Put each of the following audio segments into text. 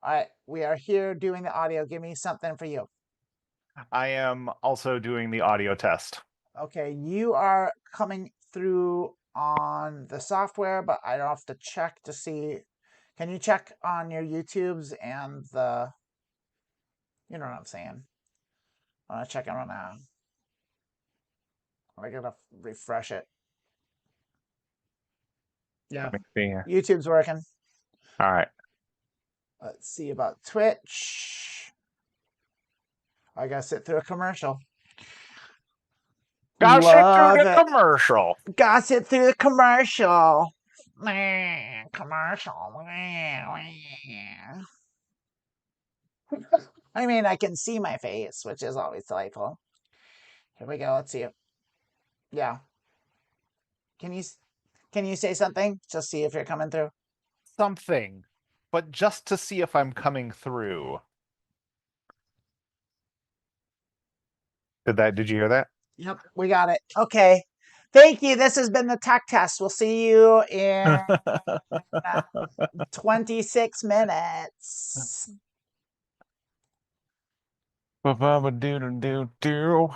All right, we are here doing the audio. Give me something for you. I am also doing the audio test. Okay, you are coming through on the software, but I don't have to check to see. Can you check on your YouTubes and you know what I'm saying? I'm gonna check it right now. I gotta refresh it. Yeah, Let me see here. YouTube's working. All right. Let's see about Twitch. I gotta sit through a commercial. Gotta sit through Love the it. commercial. Gotta sit through the commercial. Commercial. I mean, I can see my face, which is always delightful. Here we go. Let's see it. Yeah. Can you say something? Just see if you're coming through. Something, but just to see if I'm coming through. Did you hear that? Yep, we got it. Okay. Thank you. This has been the tech test. We'll see you in 26 minutes. Ba-ba-ba-doo-doo-doo-doo.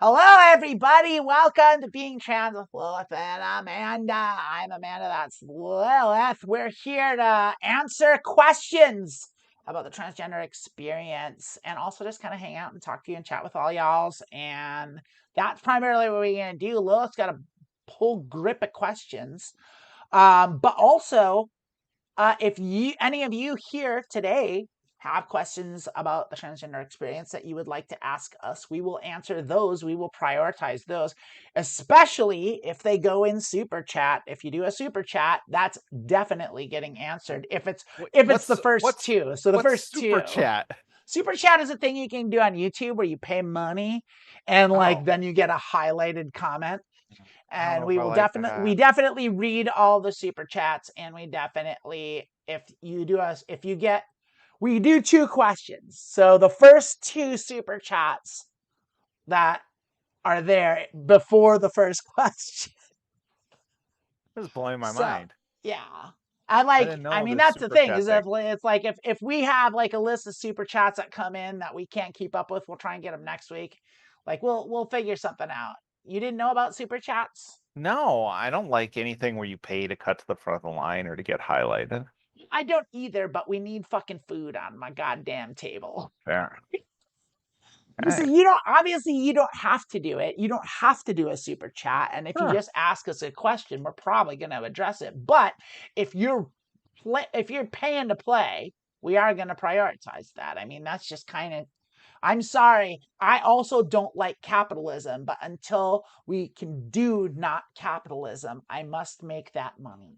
Hello, everybody. Welcome to Being Trans with Lilith and Amanda. I'm Amanda. That's Lilith. We're here to answer questions about the transgender experience and also just kind of hang out and talk to you and chat with all y'alls. And that's primarily what we're going to do. Lilith's got a whole grip of questions. But also, if any of you here today have questions about the transgender experience that you would like to ask us, we will answer those. We will prioritize those, especially if they go in super chat. If you do a super chat, that's definitely getting answered. If it's the first two. So the first super two. chat? Super chat is a thing you can do on YouTube where you pay money and then you get a highlighted comment. And we will definitely read all the super chats, and we definitely, we do two questions. So the first two super chats that are there before the first question. This is blowing my mind. Yeah. I mean, that's the thing, is thing. it's like if we have like a list of super chats that come in that we can't keep up with, we'll try and get them next week. Like we'll figure something out. You didn't know about super chats? No, I don't like anything where you pay to cut to the front of the line or to get highlighted. I don't either, but we need fucking food on my goddamn table. Fair. So you don't have to do it. You don't have to do a super chat. And if you just ask us a question, we're probably going to address it. But if you're paying to play, we are going to prioritize that. I mean, that's just kind of, I'm sorry. I also don't like capitalism, but until we can do not capitalism, I must make that money.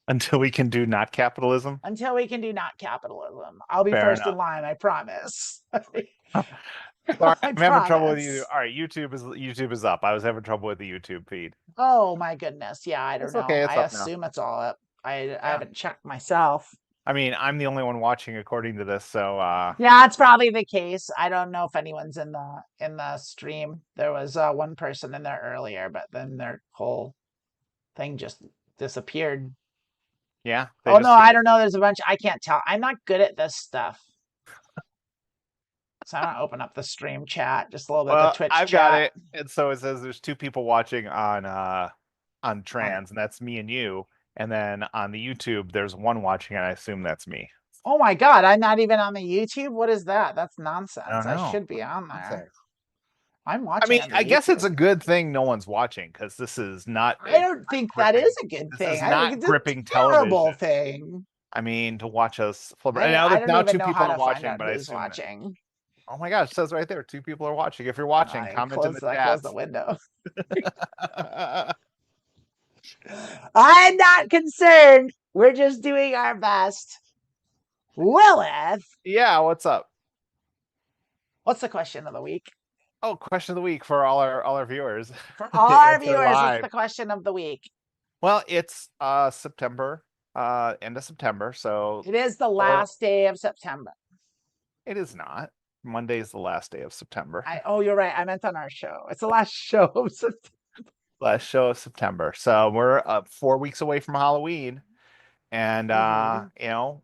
Until we can do not capitalism? Until we can do not capitalism. I'll be first in line, I promise. Sorry, I'm having trouble with you. All right, YouTube is up. I was having trouble with the YouTube feed. Oh my goodness. Yeah, I don't know. Okay, I assume it's all up. I haven't checked myself. I mean, I'm the only one watching according to this, so yeah, it's probably the case. I don't know if anyone's in the stream. There was one person in there earlier, but then their whole thing just disappeared. Yeah. Oh no, I don't know. There's a bunch. I can't tell. I'm not good at this stuff. So I'm gonna open up the stream chat just a little bit. The Twitch I've chat. got it, and so it says there's two people watching on trans, and that's me and you. And then on the YouTube, there's one watching, and I assume that's me. Oh my god, I'm not even on the YouTube. What is that? That's nonsense. I should be on there. I'm watching. I mean, I guess it's a good thing no one's watching, because this is not. I don't think that is a good thing. This is not gripping terrible thing. I mean, to watch us flip. Now two people are watching, but I assume watching. Oh my gosh, it says right there, two people are watching. If you're watching, comment in the chat. Close the window. I'm not concerned. We're just doing our best. Lilith. Yeah, what's up? What's the question of the week? Oh, question of the week for all our viewers. For all our viewers, what's the question of the week? Well, it's September, end of September, so it is the last day of September. It is not. Monday is the last day of September. Oh, you're right. I meant on our show. It's the last show of September. Last show of September. So we're 4 weeks away from Halloween. And you know,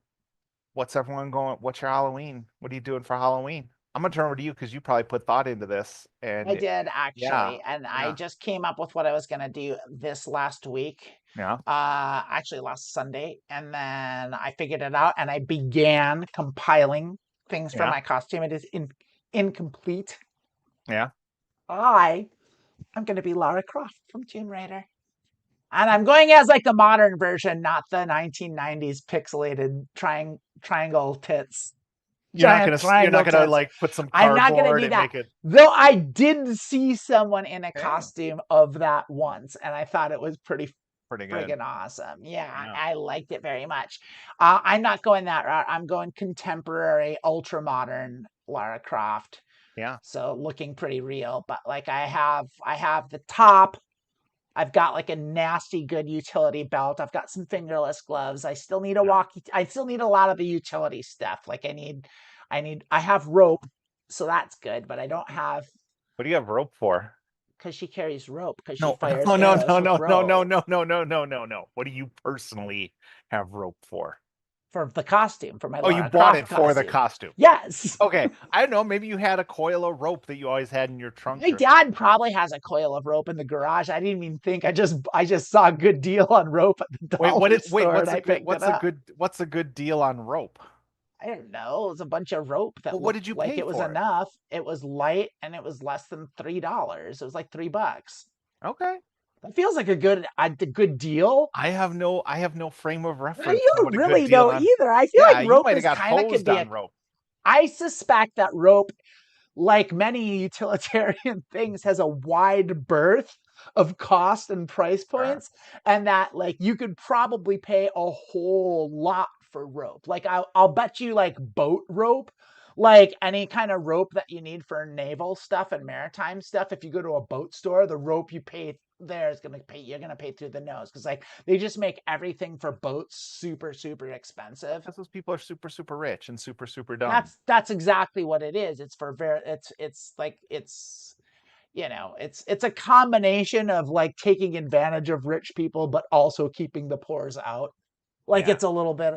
what's everyone going? What's your Halloween? What are you doing for Halloween? I'm gonna turn over to you because you probably put thought into this. And I did actually, I just came up with what I was gonna do this last week. Yeah. Actually last Sunday, and then I figured it out, and I began compiling things for my costume. It is incomplete. Yeah. I'm gonna be Lara Croft from Tomb Raider. And I'm going as like the modern version, not the 1990s pixelated triangle tits. You're not gonna like put some cardboard. I'm not gonna do that. Though I did see someone in a costume of that once, and I thought it was pretty friggin' awesome. Yeah, I liked it very much. I'm not going that route. I'm going contemporary, ultra modern Lara Croft. Yeah. So looking pretty real, but like I have the top. I've got like a nasty good utility belt. I've got some fingerless gloves. I still need a walkie. I still need a lot of the utility stuff. Like I have rope, so that's good, but I don't have. What do you have rope for? Because she carries rope. Because she fires. No. What do you personally have rope for? for the costume, for my Oh, you Lara bought Croft it for the costume. costume. Yes. Okay. I don't know. Maybe you had a coil of rope that you always had in your trunk. My dad probably has a coil of rope in the garage. I didn't even think. I just saw a good deal on rope at the dollar Wait, store and I picked it up. what's a good deal on rope? I don't know. It was a bunch of rope that Well, what looked did you like pay it was for it? enough. It was light and it was less than $3. It was like $3. Okay. That feels like a good deal. I have no frame of reference You for what don't a good really deal know on. either. I feel like Yeah, you rope might have is got kind of could hosed be a. on rope. I suspect that rope, like many utilitarian things, has a wide berth of cost and price Sure. points, and that like you could probably pay a whole lot for rope. Like I'll bet you like boat rope, like any kind of rope that you need for naval stuff and maritime stuff. If you go to a boat store, the rope you pay there is gonna pay. You're gonna pay through the nose because like they just make everything for boats super super expensive. Because those people are super, super rich and super, super dumb. That's exactly what it is. It's for very it's like it's a combination of like taking advantage of rich people but also keeping the poors out. Like Yeah. it's a little bit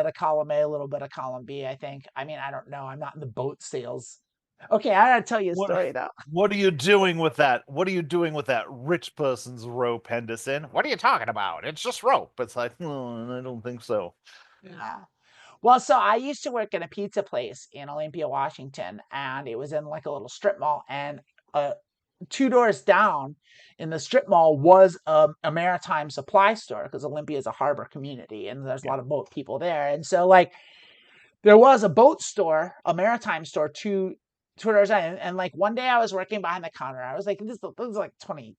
of column A, a little bit of column B, I think. I mean, I don't know. I'm not in the boat sales. Okay, I gotta tell you a What story now. what are you doing with that? What are you doing with that rich person's rope, Henderson? What are you talking about? It's just rope. It's like, I don't think so. Yeah. Well, so I used to work in a pizza place in Olympia, Washington, and it was in like a little strip mall. And uh, two doors down in the strip mall was a maritime supply store because Olympia is a harbor community and there's a Yeah. lot of boat people there. And so, like, there was a boat store, a maritime store, two doors down. And like one day I was working behind the counter. I was like, this was like 20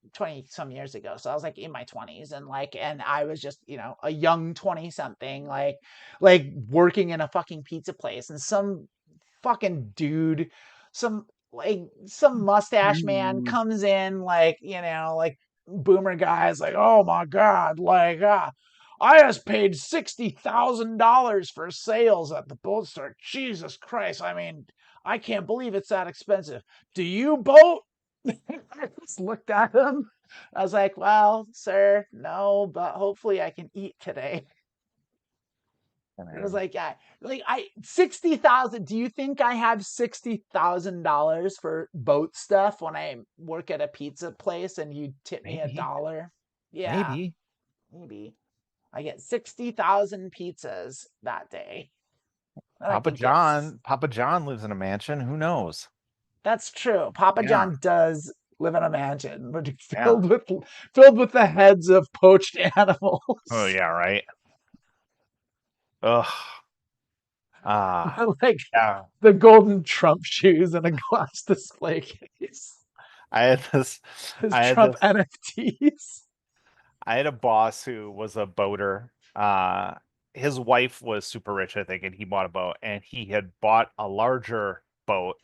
some years ago. So I was like in my 20s and I was just, a young 20 something, like working in a fucking pizza place. And some fucking dude, some mustache man Dude. comes in like boomer guys like, oh my God, like I just paid $60,000 for sales at the boat store. Jesus Christ. I mean, I can't believe it's that expensive. Do you boat? I just looked at him. I was like, well, sir, no, but hopefully I can eat today. I It was mean, like, yeah, like 60,000. Do you think I have $60,000 for boat stuff when I work at a pizza place and you tip me a maybe, dollar? Yeah, maybe. maybe. I get 60,000 pizzas that day. And I can get. Papa John lives in a mansion. Who knows? That's true. Papa Yeah. John does live in a mansion, but Yeah. filled with the heads of poached Oh animals. yeah, right. Ugh. Ah. Like Yeah. the golden Trump shoes in a glass display case. I had this His I had Trump this NFTs. I had a boss who was a boater. His wife was super rich, I think, and he bought a boat, and he had bought a larger boat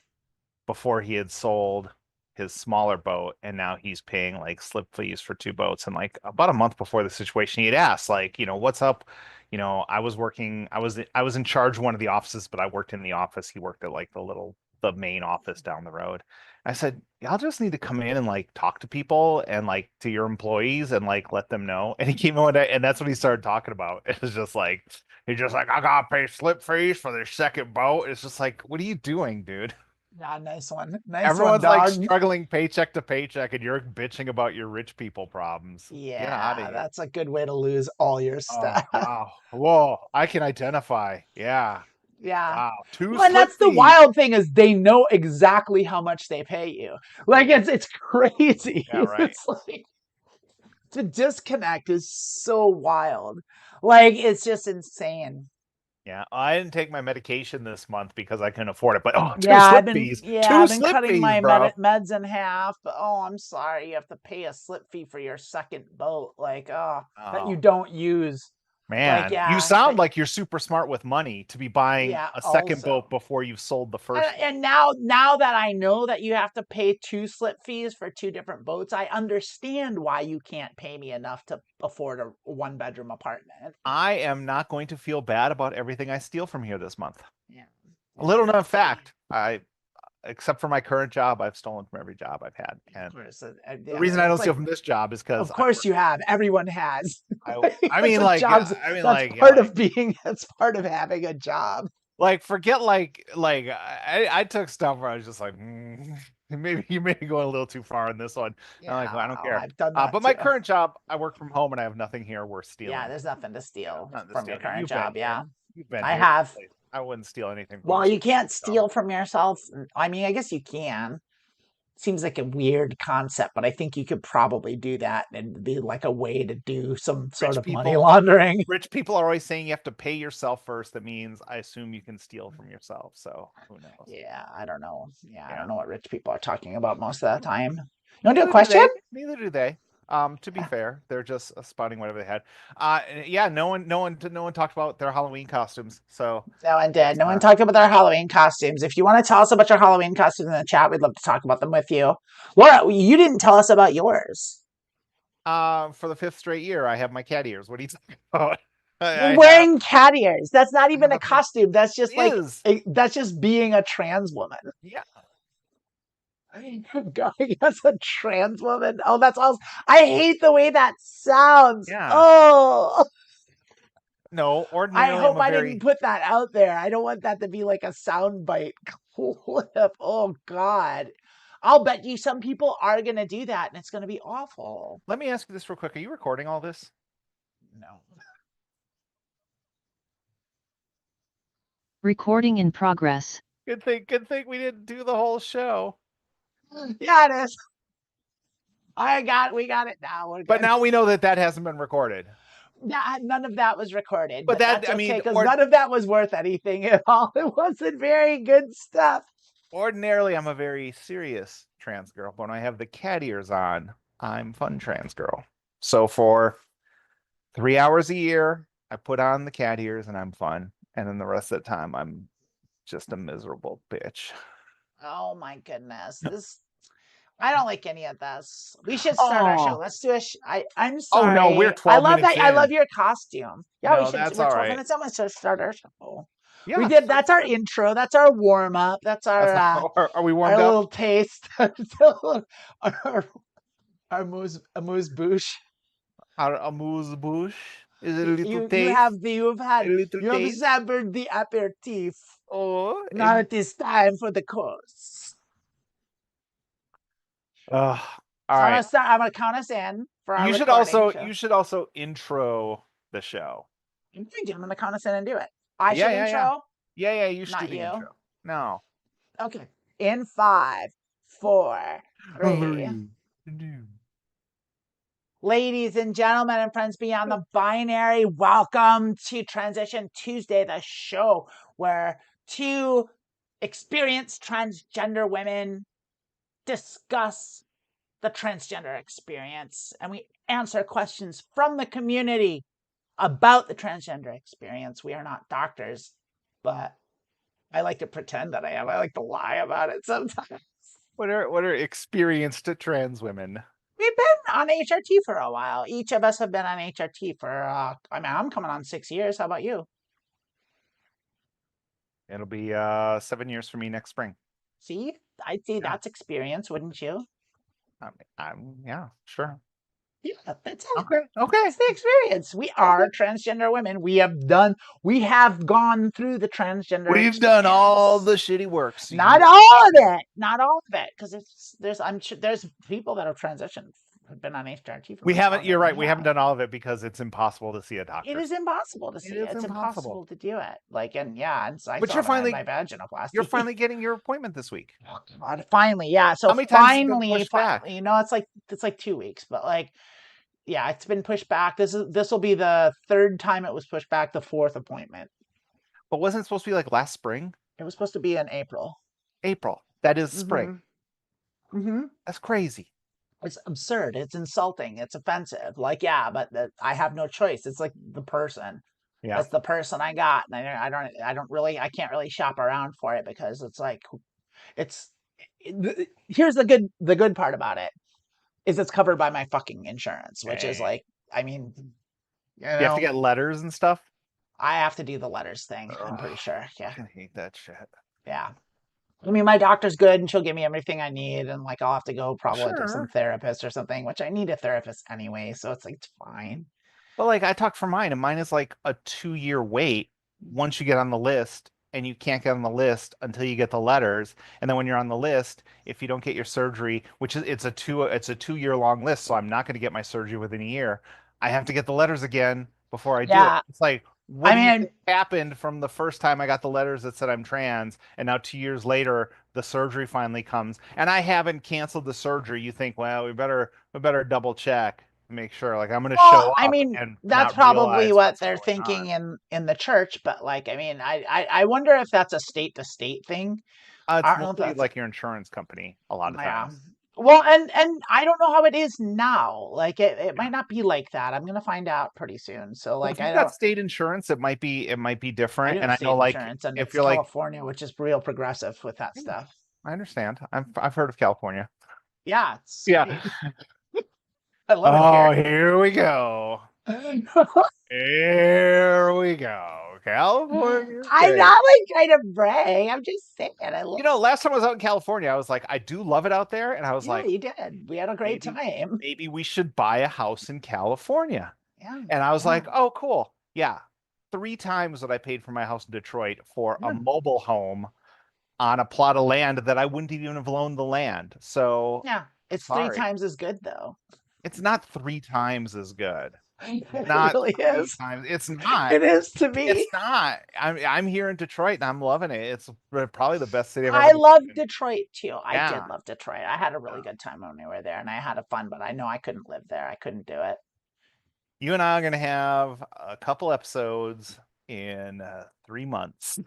before he had sold his smaller boat, and now he's paying like slip fees for two boats. And like about a month before the situation, he had asked, like, what's up? I was in charge of one of the offices, but I worked in the office. He worked at like the main office down the road. I said, y'all just need to come in and like talk to people and like to your employees and like let them know. And he came in one day, and that's what he started talking about. It was just like he's just like, I gotta pay slip fees for their second boat. It's just like, what are you doing, dude? Yeah, nice one. Nice one, Everyone's like dog. struggling paycheck to paycheck, and you're bitching about your rich people problems. Get out of Yeah, here. that's a good way to lose all your Oh, stuff. wow. Whoa, I can identify. Yeah. Yeah. Wow. Two Well, and slip that's the fees. wild thing is they know exactly how much they pay you. Like it's crazy. Yeah, right. It's like the disconnect is so wild. Like it's just insane. Yeah. I didn't take my medication this month because I couldn't afford it, but two Yeah, I've slip been fees. yeah, Two I've been slip cutting fees, my bro. meds in half, but oh, I'm sorry, you have to pay a slip fee for your second boat, like that you Oh, don't use. Like man. You yeah, sound that like you're super smart with money to be buying yeah, a second boat also. before you've sold the And, first one. and now that I know that you have to pay two slip fees for two different boats, I understand why you can't pay me enough to afford a one bedroom apartment. I am not going to feel bad about everything I steal from here this month. Yeah, A little known exactly. fact. except for my current job, I've stolen from every job I've had. Of And course, the yeah, reason I don't it's steal like, from this job is because of course you have. Everyone has. I That's mean, what like, jobs. I mean, That's like, part of being. That's part of having a job. forget I took stuff where I was just like, maybe you may be going a little too far in this one. And I'm like, well, I Yeah, don't care. I've done that But my too. current job, I work from home and I have nothing here worth Yeah, stealing. there's nothing to Yeah, steal nothing to from your steal here. current You've been job. here. Yeah, You've been I here. This have. place. I wouldn't steal anything from Well, this you place. can't So. steal from yourself. I mean, I guess you can. Seems like a weird concept, but I think you could probably do that and it'd be like a way to do some sort Rich of money people, laundering. rich people are always saying you have to pay yourself first. That means I assume you can steal from yourself. So who knows? Yeah, I don't know. Yeah, I Yeah. don't know what rich people are talking about most of the time. You want to do a Neither do question? they. Neither do they. To be fair, they're just spotting whatever they had. Yeah, no one talked about their Halloween costumes. So No one did. it's No one talked about their Halloween costumes. If you want to tell us about your Halloween costumes in the chat, we'd love to talk about them with you. Laura, you didn't tell us about yours. for the fifth straight year, I have my cat ears. What are you talking about? You're I have wearing cat ears. That's not I even a have my costume. That's it just like is. that's just being a trans woman. Yeah. Going as a trans woman. Oh, that's awesome. I hate the way that sounds. Yeah. Oh, No, I ordinarily I'm hope a I didn't very put that out there. I don't want that to be like a soundbite clip. Oh God. I'll bet you some people are gonna do that and it's gonna be awful. Let me ask you this real quick. Are you recording all this? No. Recording in progress. Good thing we didn't do the whole show. Yeah, it is. We got it now. We're But good. now we know that hasn't been recorded. Yeah, none of that was recorded, But but that, that's I okay mean, because none of that was worth anything at all. It wasn't very good stuff. ordinarily I'm a very serious trans girl, but when I have the cat ears on, I'm fun trans girl. So for 3 hours a year, I put on the cat ears and I'm fun. And then the rest of the time I'm just a miserable bitch. Oh my goodness. I don't like any of this. We should start our show. Oh, Let's do I'm oh no, we're sorry. I 12 love minutes that. I love in. your costume. Yeah, No, that's we're all 12 right. minutes in. Let's just start our show. Yeah, That's our intro. That's our warm up. That's that's are we warmed our up? little taste. our amuse bouche. Our amuse bouche is a little You taste, a little you have taste. sampled the aperitif. Oh, Now it is time for the course. all So right. I'm gonna count us in for our recording show. You should also intro the show. I'm gonna count us in and do it. I Yeah, should yeah, yeah. intro, Yeah, you should do not the you. intro. No. Okay. In 5, 4, 3. Three, two. Ladies and gentlemen and friends beyond the binary, welcome to Transition Tuesday, the show where two experienced transgender women discuss the transgender experience and we answer questions from the community about the transgender experience. We are not doctors, but I like to pretend that I am. I like to lie about it sometimes. What are experienced trans women? We've been on HRT for a while. Each of us have been on HRT for, I mean, I'm coming on 6 years. How about you? It'll be 7 years for me next spring. See, I'd say Yeah. that's experience, wouldn't you? Yeah, sure. Yeah, that's it. Okay. That's the experience. We are transgender women. We have gone through the transgender We've done all the experience. shitty work. So Not all of it. Not all of it. Because I'm sure there's people that have transitioned, have been on HRT for we much haven't. longer You're than right. we We haven't have. done all of it because it's impossible to see a doctor. It is impossible to see. It is It's impossible to do it. Like, and yeah, and so I But saw you're that I had finally my vaginoplasty. you're finally getting your appointment this week. Oh, God, finally, yeah. So How many times has it been finally, pushed back? you know, it's like 2 weeks, but like, yeah, it's been pushed back. This will be the third time it was pushed back. The fourth appointment. But wasn't it supposed to be like last spring? It was supposed to be in April. April. That is spring. Mm-hmm. That's crazy. It's absurd. It's insulting. It's offensive. Like, yeah, but I have no choice. It's like the person. Yeah. That's the person I got, and I can't really shop around for it because it's like, here's the good part about it is it's covered by my fucking insurance, which is like, I mean, you have to get letters and stuff. I have to do the letters thing. I'm Ugh, pretty sure. Yeah. I hate that shit. Yeah. I mean, my doctor's good and she'll give me everything I need, and like I'll have to go probably to some Sure. therapist or something, which I need a therapist anyway, so it's like it's fine. But like I talked for mine, and mine is like a 2 year wait once you get on the list, and you can't get on the list until you get the letters. And then when you're on the list, if you don't get your surgery, which is it's a 2 year long list, so I'm not going to get my surgery within a year. I have to get the letters again before I do it. Yeah, It's like, what I do you mean, think happened from the first time I got the letters that said I'm trans, and now 2 years later the surgery finally comes, and I haven't canceled the surgery? You think, well, we better double check, make sure. Like I'm going to well, show I up mean, and that's not probably realize what what's they're going thinking on. in the church, but like, I mean, I wonder if that's a state to state thing. I It's don't know if mostly that's like your insurance company a lot of yeah. times. Well, and I don't know how it is now. Like it Yeah. might not be like that. I'm gonna find out pretty soon. So Well, like if you've got I state insurance, it might be I different. do And have I know state like insurance, and if it's you're like, California, which is real progressive with that yeah, stuff. I understand. I've heard of California. Yeah, it's Yeah. great. I love it Oh, here. here we go. Here we go. California's I'm great. not like trying to brag. I'm just saying I love. Last time I was out in California, I was like, I do love it out there. And I was Yeah, like, you did. We had a great maybe, time. maybe we should buy a house in California. Yeah, And I was yeah, like, oh, cool. Yeah. 3 times what I paid for my house in Detroit for a yeah. mobile home on a plot of land that I wouldn't even have loaned the land. So Yeah. It's three sorry. times as good though. It's not 3 times as good. It's It not really three is. times. It's not. It is to It's me. not. I'm here in Detroit and I'm loving it. It's probably the best city I've ever I lived love in. Detroit too. I Yeah. did love Detroit. I had a really Yeah. good time when we were there and I had a fun, but I know I couldn't live there. I couldn't do it. You and I are gonna have a couple episodes in 3 months.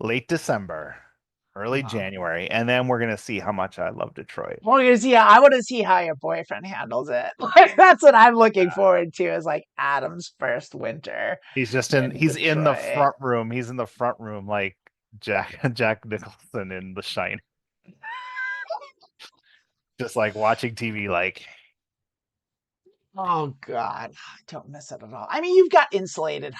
Late December, early No. January, and then we're gonna see how much I love Detroit. Well, you see, I want to see how your boyfriend handles it. Like that's what I'm looking Uh, forward to is like Adam's first winter in he's in the Detroit. front room. He's in the front room like Jack Nicholson in The Shining, just like watching TV. Like Oh God, I don't miss it at all. I mean, you've got insulated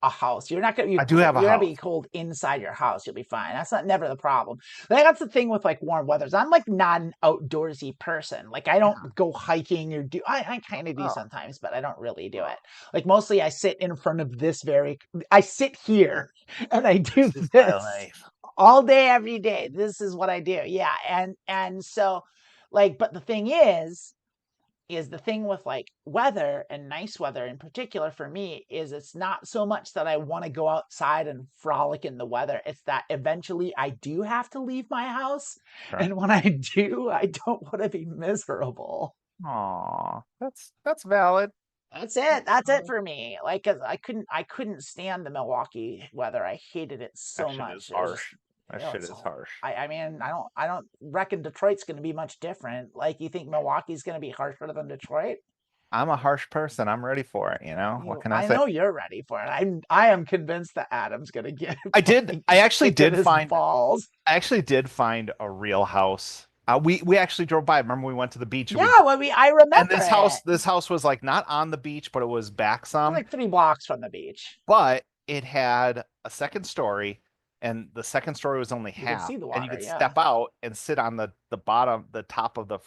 a house. You're not gonna be I do cold. have a You're gonna be house. cold inside your house. You'll be fine. That's not never the problem. Like, that's the thing with like warm weathers. I'm like not an outdoorsy person. Like I don't Yeah. go hiking or do. I kind of do Oh, sometimes, but I don't really do oh, it. Like mostly, I sit in front of this very. I sit here and I do this is my this life. all day, every day. This is what I do. Yeah, and so, like, but the thing is the thing with like weather and nice weather in particular for me is it's not so much that I want to go outside and frolic in the weather. It's that eventually I do have to leave my house. Sure. And when I do, I don't want to be miserable. Aw, that's valid. That's it. That's it Valid. for me. Like, 'cause I couldn't stand the Milwaukee weather. I hated it That so shit is much. It was just, harsh. That you know, shit it's is harsh. I mean, I don't reckon Detroit's going to be much different. Like, you think Milwaukee's going to be harsher than Detroit? I'm a harsh person. I'm ready for it. What can I I say? know you're ready for it. I am convinced that Adam's gonna get I did. like I actually kick in did his find. balls. I actually did find a real house. We actually drove by. Remember we went to the beach and we Yeah, well, I and remember this it. house this house was like not on the beach, but it was back We're some. like 3 blocks from the beach. But it had a second story, and the second story was only You can half, see the and you water. could Yeah, step out and sit on the top of the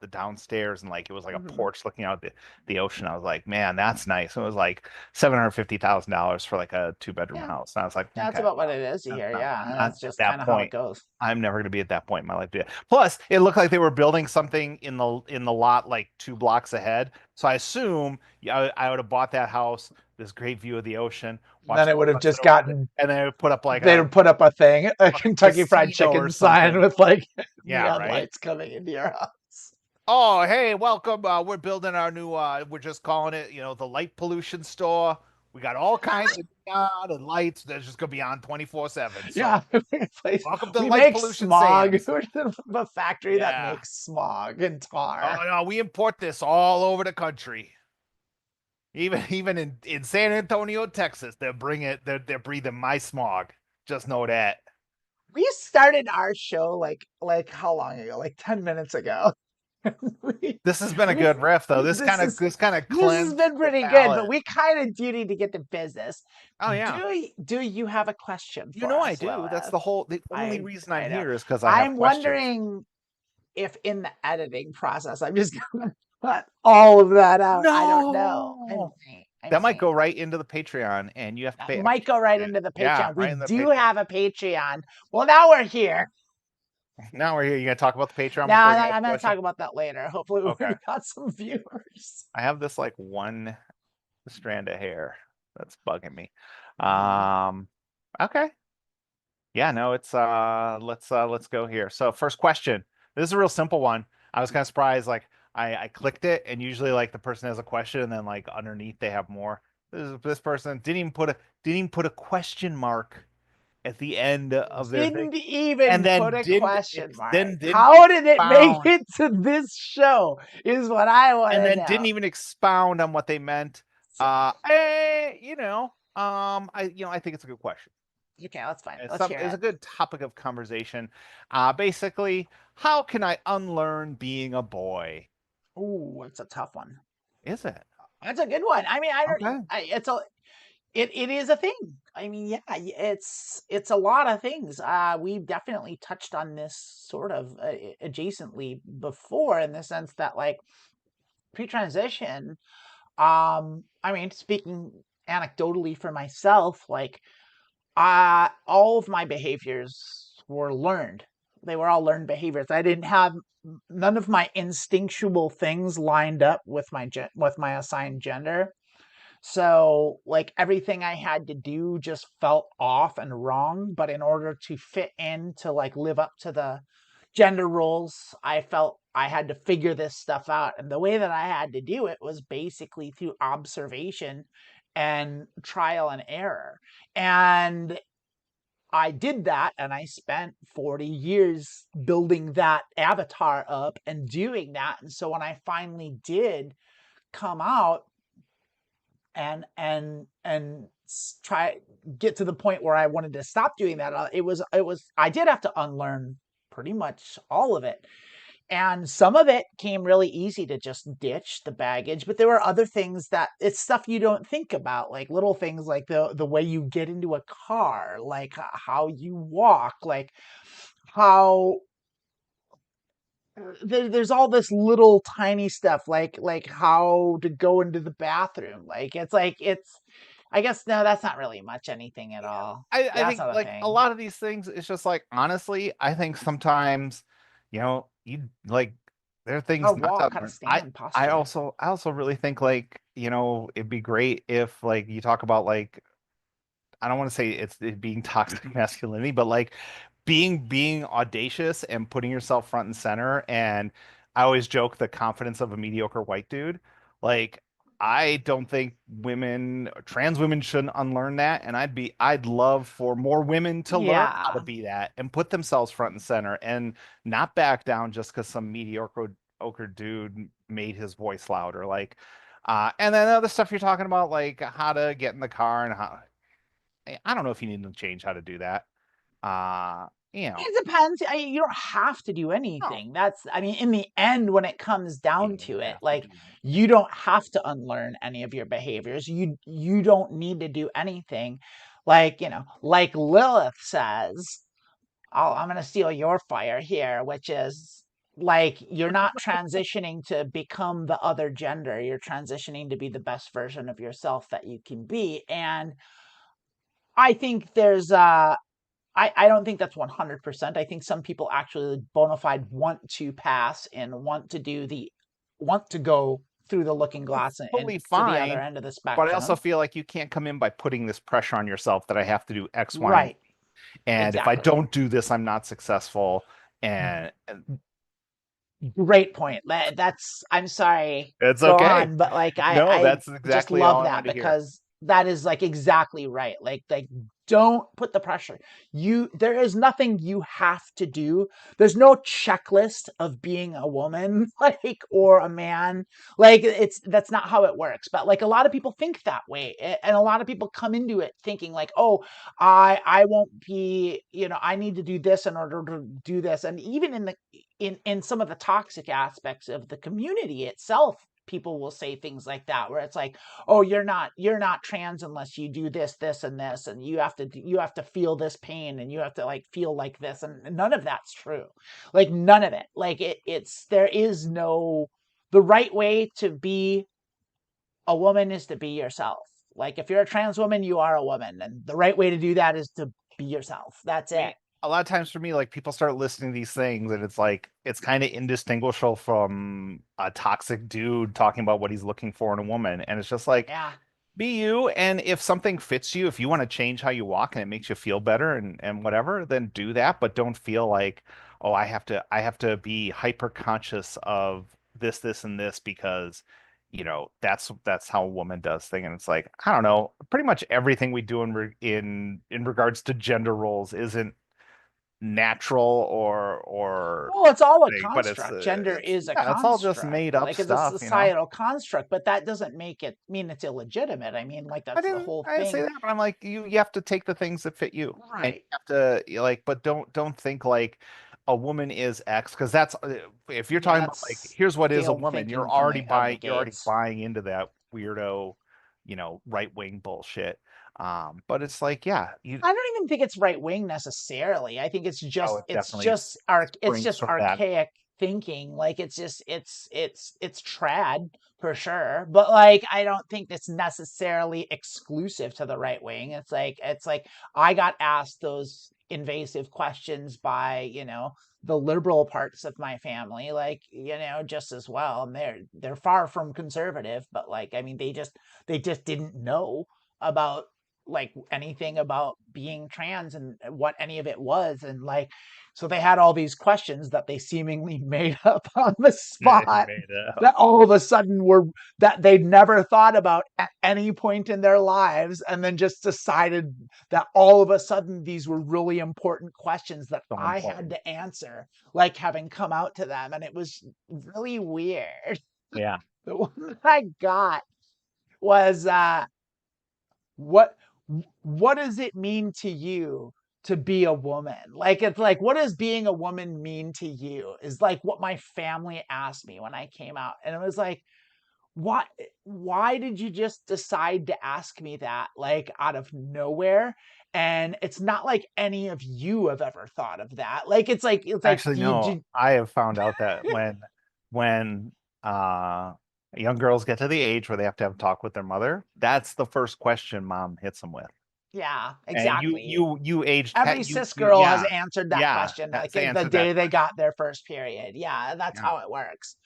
downstairs, and like it was like a hmm porch looking out the ocean. I was like, man, that's nice. It was like $750,000 for like a two-bedroom yeah. house. And I was like, That's okay, about what well, it is that's here. not Yeah, I'm and not that's at just that kind of how it point. goes. I'm never going to be at that point in my life to do it. Plus, it looked like they were building something in the lot like 2 blocks ahead. So I assume, yeah, I would have bought that house, this great view of the ocean, And then watch the it would have sunset just over the, gotten. and then I would put up like They would put up a thing, a a Kentucky Fried casino Chicken or sign something. with like Yeah, neon right. lights coming into your house. Oh, hey, welcome. We're building our new we're just calling it, the light pollution store. We got all kinds of neon and lights that's just gonna be on 24/7. Yeah, So welcome to the we light make pollution smog. Sam's. We're the factory that Yeah. makes smog and tar. Oh no, we import this all over the country. Even in San Antonio, Texas, they're breathing my smog. Just know that. We started our show like how long ago? Like 10 minutes ago. This has been a we good riff, though. this is This kind of this has cleansed been the pretty good, but palate. we kind of do need to get to business. Oh yeah, Do you have a question you for know I us, do. That's Lilith? the only reason I'm I know. here is because I have I'm questions. wondering if in the editing process I'm just gonna cut all of that out. I don't know. No, I'm that might saying go right into the Patreon, and you have to that pay might extra go for right that. into the Yeah, Patreon. We right in the do Patreon. have a Patreon. Well, now we're here. Now we're here. You gonna talk about the Patreon Now before you ask I'm a going to question? talk about that later. Hopefully, when Okay. we got some viewers. I have this like one strand of hair that's bugging me. Mm-hmm. Okay. Yeah, no, it's let's go here. So first question. This is a real simple one. I was kind of surprised, like I clicked it and usually like the person has a question and then like underneath they have more. This person didn't even put a question mark at the end of their thing Didn't and even put a question mark. didn't How did it make expound it to this show? Is what I want and to then didn't know. even expound on what they meant. I think it's a good question. Okay, that's fine. It's Let's hear it's it. a good topic of conversation. Basically, how can I unlearn being a boy? Ooh, it's a tough one. Is it? That's a good one. I mean, I don't. Okay. It is a thing. I mean, yeah, it's a lot of things. We definitely touched on this sort of adjacently before, in the sense that like pre-transition. I mean, speaking anecdotally for myself, like all of my behaviors were learned. They were all learned behaviors. I didn't have none of my instinctual things lined up with with my assigned gender. So, like, everything I had to do just felt off and wrong. But in order to fit in, to like live up to the gender roles, I felt I had to figure this stuff out. And the way that I had to do it was basically through observation and trial and error. And I did that, and I spent 40 years building that avatar up and doing that. And so when I finally did come out and try get to the point where I wanted to stop doing that, I did have to unlearn pretty much all of it. And some of it came really easy to just ditch the baggage, but there were other things that it's stuff you don't think about, like little things like the way you get into a car, like how you walk, like how there's all this little tiny stuff, like how to go into the bathroom. It's I guess no, that's not really much anything at Yeah. all. I That's think not a like a thing. lot of these things, it's just like honestly, I think sometimes, you like there are Or things not to walk, how to learn. stand, posture. I also really think like, it'd be great if like you talk about like I don't want to say it's it being toxic masculinity, but like being audacious and putting yourself front and center. And I always joke the confidence of a mediocre white dude. Like I don't think trans women shouldn't unlearn that. And I'd love for more women to learn how to Yeah. be that and put themselves front and center and not back down just because some mediocre dude made his voice louder. Like, and then other stuff you're talking about, like how to get in the car and how I don't know if you need to change how to do that. Uh, you know, It depends. You don't have to do no, anything. I mean, in the end, when it comes you down don't to it, have to like, do that. you don't have to unlearn any of your behaviors. You don't need to do anything. Like, like Lilith says, I'm going to steal your fire here, which is like, you're not transitioning to become the other gender. You're transitioning to be the best version of yourself that you can be. And I think I don't think that's 100%. I think some people actually bona fide want to pass and want to go through the looking It's glass and totally to the other fine, end of the but I also spectrum. feel like you can't come in by putting this pressure on yourself that I have to do X, Y, and Right. if I Exactly. don't do this, I'm not successful. And Great point. I'm sorry. it's Go okay. on, but like No, I that's just exactly all love I that, wanted to hear. because that is like exactly right. Like don't put the pressure. There is nothing you have to do. There's no checklist of being a woman, like, or a man. Like, that's not how it works. But like, a lot of people think that way, and a lot of people come into it thinking like, oh, I won't be, I need to do this in order to do this. And even in some of the toxic aspects of the community itself, people will say things like that, where it's like, oh, you're not trans unless you do this and this, and you have to feel this pain, and you have to like feel like this, and none of that's true. Like, none of it. Like, there is no, the right way to be a woman is to be yourself. Like, if you're a trans woman, you are a woman, and the right way to do that is to be yourself. That's I mean, it. a lot of times for me, like people start listening to these things, and it's like it's kind of indistinguishable from a toxic dude talking about what he's looking for in a woman, and it's just like Yeah. be you. And if something fits you, if you want to change how you walk and it makes you feel better and whatever, then do that. But don't feel like, oh, I have to be hyper conscious of this, and this because, that's how a woman does thing. And it's like, I don't know, pretty much everything we do in regards to gender roles isn't natural or Well, it's all a thing, but it's construct. Gender it's is a yeah, it's all just construct. made up Like, it's a stuff. societal construct, but that doesn't make it mean it's illegitimate. I mean, like, I that's the didn't whole I didn't say thing. that, but I'm like you have to take the things that fit you, and Right. you have to like, but don't think like a woman is X, because that's if you're Yeah, talking about like that's here's what the is a old woman, you're thinking coming already out of the gates. buying into that weirdo, right wing bullshit. But it's like, yeah, you I don't even think it's right wing necessarily. I think it's oh, just it it's definitely just arc it's springs just from that. archaic thinking. Like, it's just it's trad for sure. But like, I don't think it's necessarily exclusive to the right wing. It's like I got asked those invasive questions by, the liberal parts of my family, like, just as well. And they're far from conservative, but like, I mean, they just didn't know about, like, anything about being trans and what any of it was, and like, so they had all these questions that they seemingly made up on the They spot, made it that up. all of a sudden were, that they'd never thought about at any point in their lives, and then just decided that all of a sudden these were really important questions that So I had important. to answer, like, having come out to them. And it was really weird. Yeah. The one that I got was, what what does it mean to you to be a woman? Like, it's like, what does being a woman mean to you, is like what my family asked me when I came out. And it was like, why did you just decide to ask me that, like, out of nowhere? And it's not like any of you have ever thought of that. Like, it's like, Actually, no, I have found out that when young girls get to the age where they have to have a talk with their mother, that's the first question mom hits them with. yeah, And exactly. you aged Every cis girl has yeah, answered that yeah, question, like, that's the answered that day they question. got their first period. Yeah, that's Yeah, how it works.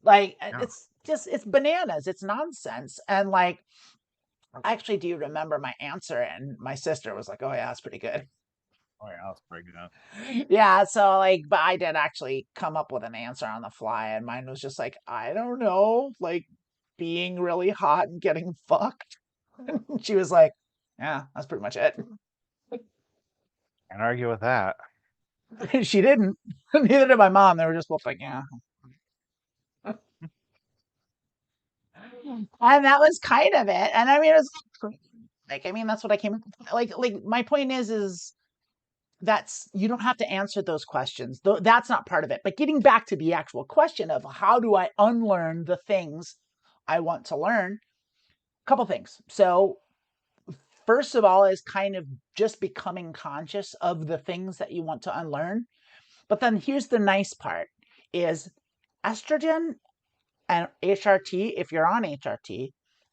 Like, yeah. it's bananas. It's nonsense. And like, I actually do remember my answer, and my sister was like, "Oh yeah, that's pretty good." Oh yeah, that's pretty good. Yeah, so like, but I did actually come up with an answer on the fly, and mine was just like, I don't know, like, being really hot and getting fucked. She was like, "Yeah, that's pretty much it." Can't argue with that. She didn't. Neither did my mom. They were just both like, "Yeah." And that was kind of it. And I mean, it was like, I mean, that's what I came like my point is that's, you don't have to answer those questions. Though that's not part of it. But getting back to the actual question of how do I unlearn the things I want to learn? A couple things. So, first of all, is kind of just becoming conscious of the things that you want to unlearn. But then here's the nice part is estrogen and HRT, if you're on HRT, it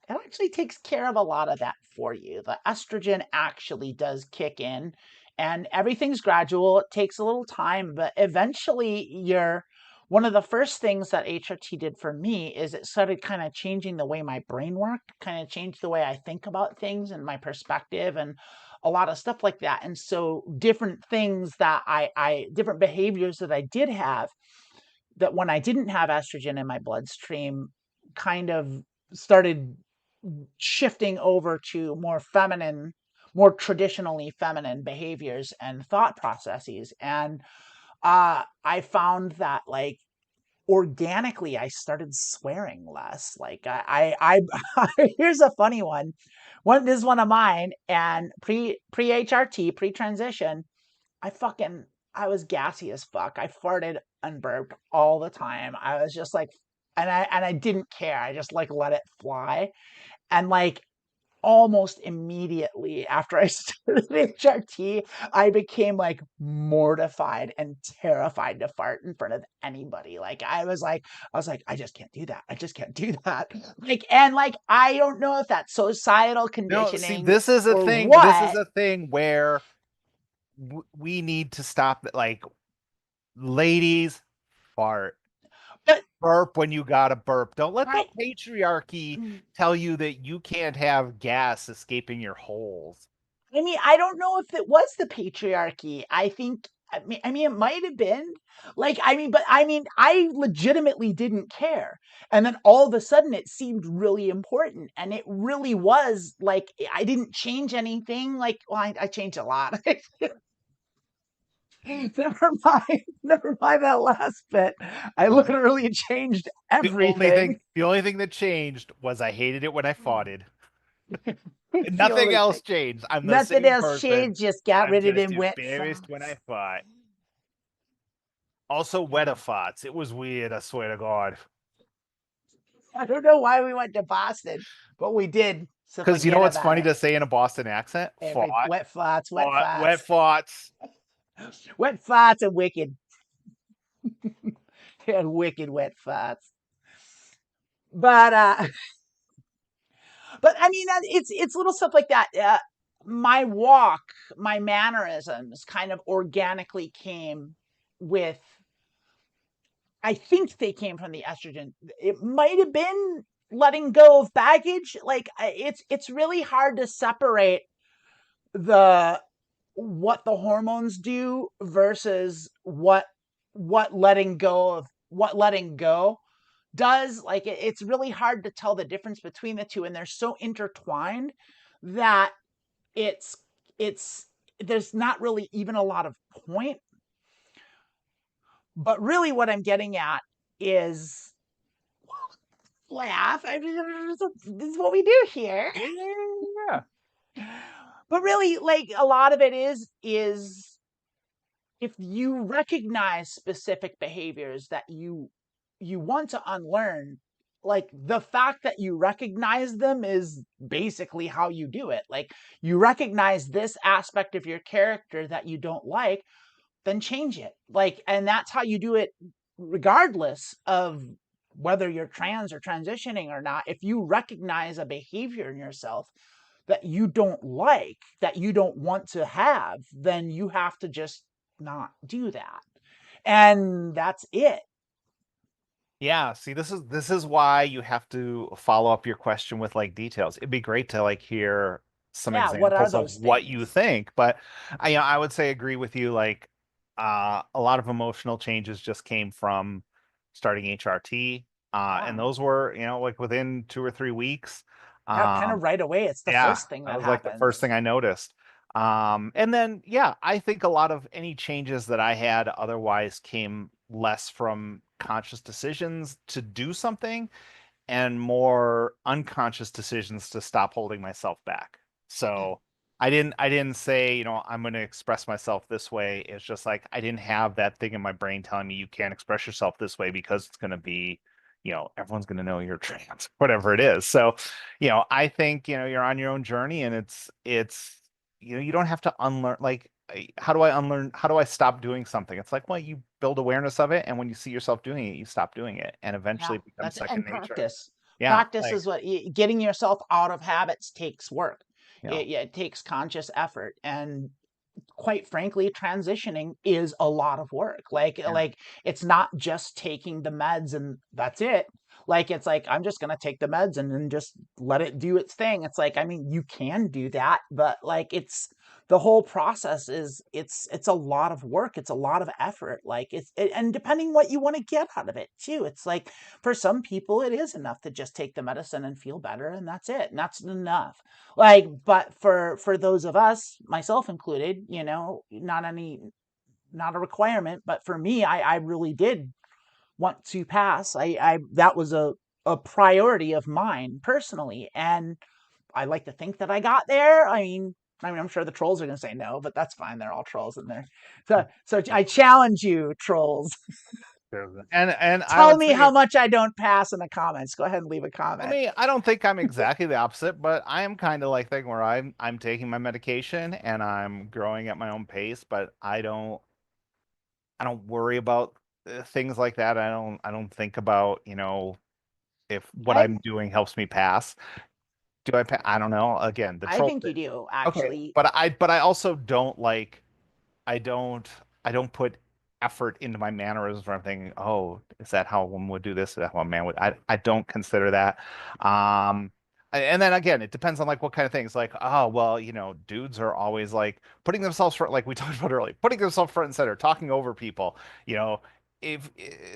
actually takes care of a lot of that for you. The estrogen actually does kick in, and everything's gradual. It takes a little time, but eventually you're, one of the first things that HRT did for me is it started kind of changing the way my brain worked, kind of changed the way I think about things and my perspective and a lot of stuff like that. And so different things that I different behaviors that I did have, that when I didn't have estrogen in my bloodstream, kind of started shifting over to more feminine more traditionally feminine behaviors and thought processes. And I found that, like, organically I started swearing less. Like here's a funny one. This is one of mine, and pre HRT, pre transition, I fucking I was gassy as fuck. I farted and burped all the time. I was just like, and I didn't care. I just like let it fly. And like almost immediately after I started HRT, I became like mortified and terrified to fart in front of anybody. Like I was like, I just can't do that. I just can't do that. Like, and like, I don't know if that's societal No, see, conditioning this is a or thing. This is what, a thing where we need to stop. Like, ladies, fart, but burp when you gotta burp. Don't let the I, patriarchy tell you that you can't have gas escaping your holes. I mean, I don't know if it was the patriarchy. I think, I mean, it might have been. Like, I mean, but I mean, I legitimately didn't care. And then all of a sudden it seemed really important. And it really was like, I didn't change anything. Like, well, I changed a lot. Never mind that last bit. I literally changed everything. The only thing that changed was I hated it when I farted. It's the Nothing only else thing. changed. I'm the Nothing same else person. changed. Just got I'm rid of just them wet embarrassed when I farts. fart. Also, wet farts. It was weird, I swear to God. I don't know why we went to Boston, but we did. So Because you know forget what's about funny it. to say in a Boston accent? Fart. Wet farts, wet Fart. Wet farts, farts. wet farts are wicked. They're wicked wet farts. But but I mean, it's little stuff like that. My walk, my mannerisms, kind of organically came with. I think they came from the estrogen. It might have been letting go of baggage. Like it's really hard to separate the what the hormones do versus what letting go does. Like it's really hard to tell the difference between the two, and they're so intertwined that it's it's there's not really even a lot of point. But really what I'm getting at is laugh. I mean, this is what we do here. Yeah. But really, like, a lot of it is if you recognize specific behaviors that you want to unlearn, like the fact that you recognize them is basically how you do it. Like, you recognize this aspect of your character that you don't like, then change it. Like, and that's how you do it regardless of whether you're trans or transitioning or not. If you recognize a behavior in yourself that you don't like, that you don't want to have, then you have to just not do that. And that's it. Yeah, see, this is why you have to follow up your question with like details. It'd be great to like hear some Yeah, what are examples of those what you things? think, but I would say agree with you. Like, a lot of emotional changes just came from starting HRT, and Yeah. those were like within 2 or 3 weeks. Yeah, kind Um, of right away. It's the yeah, first thing that that was like the first happens. thing I noticed. And then, yeah, I think a lot of any changes that I had otherwise came less from conscious decisions to do something and more unconscious decisions to stop holding myself back. So I didn't say, I'm going to express myself this way. It's just like I didn't have that thing in my brain telling me you can't express yourself this way because it's going to be, everyone's going to know you're trans, whatever it is. So, I think, you're on your own journey and it's you don't have to unlearn like how do I unlearn how do I stop doing something? It's like, well, you build awareness of it and when you see yourself doing it, you stop doing it and Yeah, eventually it becomes that's it. And second nature. practice. Yeah, Practice like, is what getting yourself out of habits takes work. you know, It takes conscious effort, and quite frankly, transitioning is a lot of work. yeah. It's not just taking the meds and that's it. Like it's like I'm just gonna take the meds and then just let it do its thing. It's like, I mean, you can do that, but like the whole process is it's a lot of work, it's a lot of effort, like and depending what you want to get out of it too. It's like for some people it is enough to just take the medicine and feel better, and that's it, and that's enough. Like, but for those of us, myself included, not a requirement, but for me, I really did want to pass. I that was a priority of mine personally, and I like to think that I got there. I mean, I'm sure the trolls are going to say no, but that's fine. They're all trolls in there. So I challenge you, trolls. And I Tell would me how say, much I don't pass in the comments. Go ahead and leave a I comment. mean, I don't think I'm exactly the opposite, but I am kind of like thing where I'm taking my medication and I'm growing at my own pace, but I don't worry about things like that. I don't think about, if what I I'm doing helps me pass. Do I pass? I don't know. Again, the I troll think thing. you do Okay, actually. but I also don't like I don't I don't put effort into my mannerisms where I'm thinking, oh, is that how a woman would do this? Is that how a man would? I don't consider that. And then again, it depends on like what kind of things. Like, oh, well, dudes are always like putting themselves front, like we talked about earlier, putting themselves front and center, talking over people. You know, if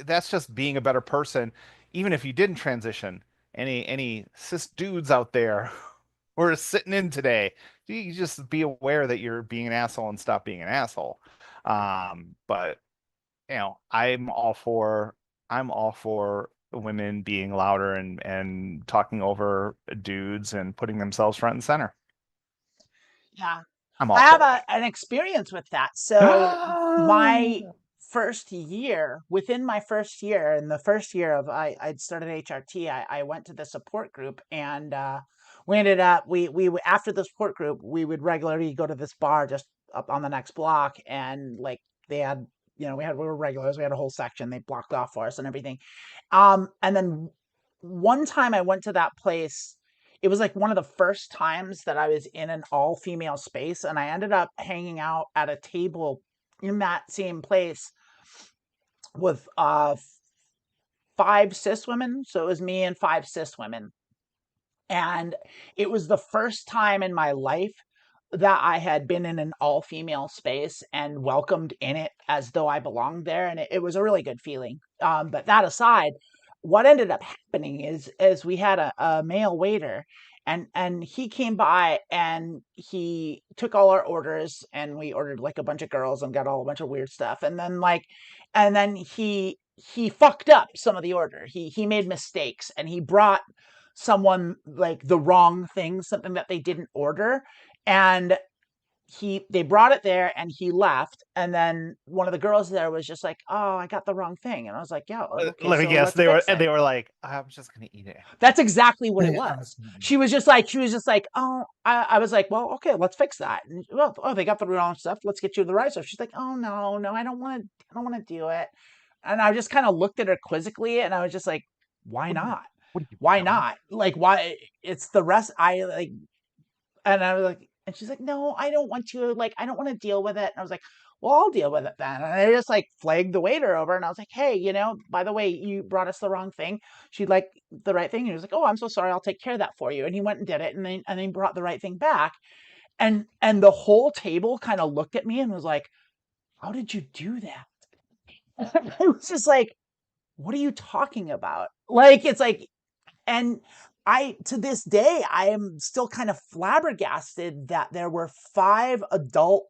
that's just being a better person, even if you didn't transition, any cis dudes out there who are sitting in today, you just be aware that you're being an asshole and stop being an asshole. But I'm all for women being louder and talking over dudes and putting themselves front and center. Yeah. I'm I all have for it. an experience with that. So my first year, within my first year, in the first year of I'd started HRT, I went to the support group, and we ended up after the support group, we would regularly go to this bar just up on the next block, and like they had, we were regulars, we had a whole section they blocked off for us and everything. And then one time I went to that place, it was like one of the first times that I was in an all female space, and I ended up hanging out at a table in that same place with five cis women. So it was me and five cis women. And it was the first time in my life that I had been in an all female space and welcomed in it as though I belonged there. And it was a really good feeling. But that aside, what ended up happening is we had a male waiter, and he came by and he took all our orders, and we ordered like a bunch of girls and got all a bunch of weird stuff. And then he fucked up some of the order. He made mistakes, and he brought someone like the wrong thing, something that they didn't order. And they brought it there, and he left. And then one of the girls there was just like, "Oh, I got the wrong thing." And I was like, "Yeah, okay, Let me so guess. let's They were fix it." they were like, I'm just gonna eat it That's exactly what it anyway. was. She was just like, "Oh," I was like, "Well, okay, let's fix that." And, well, oh, they got the wrong stuff. Let's get you the right stuff. She's like, "Oh, no, no, I don't want to do it." And I just kind of looked at her quizzically, and I was just like, "Why What are you, not? what are you Why dumb? not? Like, why? It's the rest." I like, and I was like, and she's like, "No, I don't want to. Like, I don't want to deal with it." And I was like, "Well, I'll deal with it then." And I just like flagged the waiter over, and I was like, "Hey, by the way, you brought us the wrong thing. She'd like the right thing." And he was like, "Oh, I'm so sorry. I'll take care of that for you." And he went and did it, and then brought the right thing back. And the whole table kind of looked at me and was like, "How did you do that?" I was just like, "What are you talking about?" Like, it's like, and I to this day I am still kind of flabbergasted that there were five adult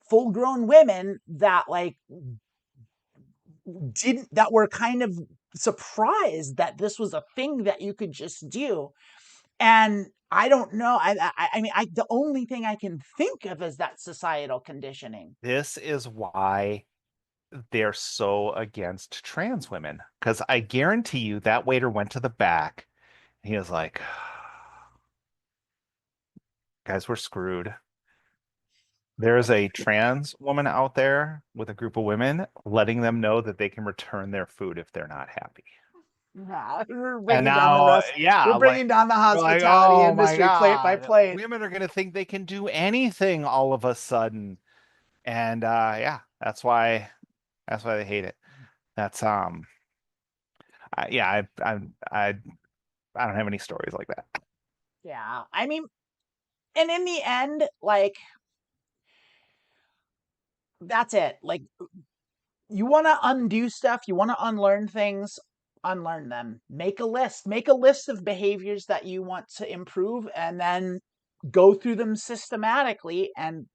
full grown women that like didn't that were kind of surprised that this was a thing that you could just do. And I don't know, I mean, the only thing I can think of is that societal conditioning. This is why they're so against trans women. Because I guarantee you that waiter went to the back. He was like, guys, we're screwed. There is a trans woman out there with a group of women letting them know that they can return their food if they're not happy. Yeah, we're And bringing down the now, rest. yeah, We're like bringing down the we're like, hospitality oh my industry plate by God, plate. women are gonna think they can do anything all of a sudden. And yeah, that's why they hate it. That's yeah, I don't have any stories like that. Yeah, I mean, and in the end, like, that's it. Like, you want to undo stuff, you want to unlearn things, unlearn them. Make a list of behaviors that you want to improve, and then go through them systematically. And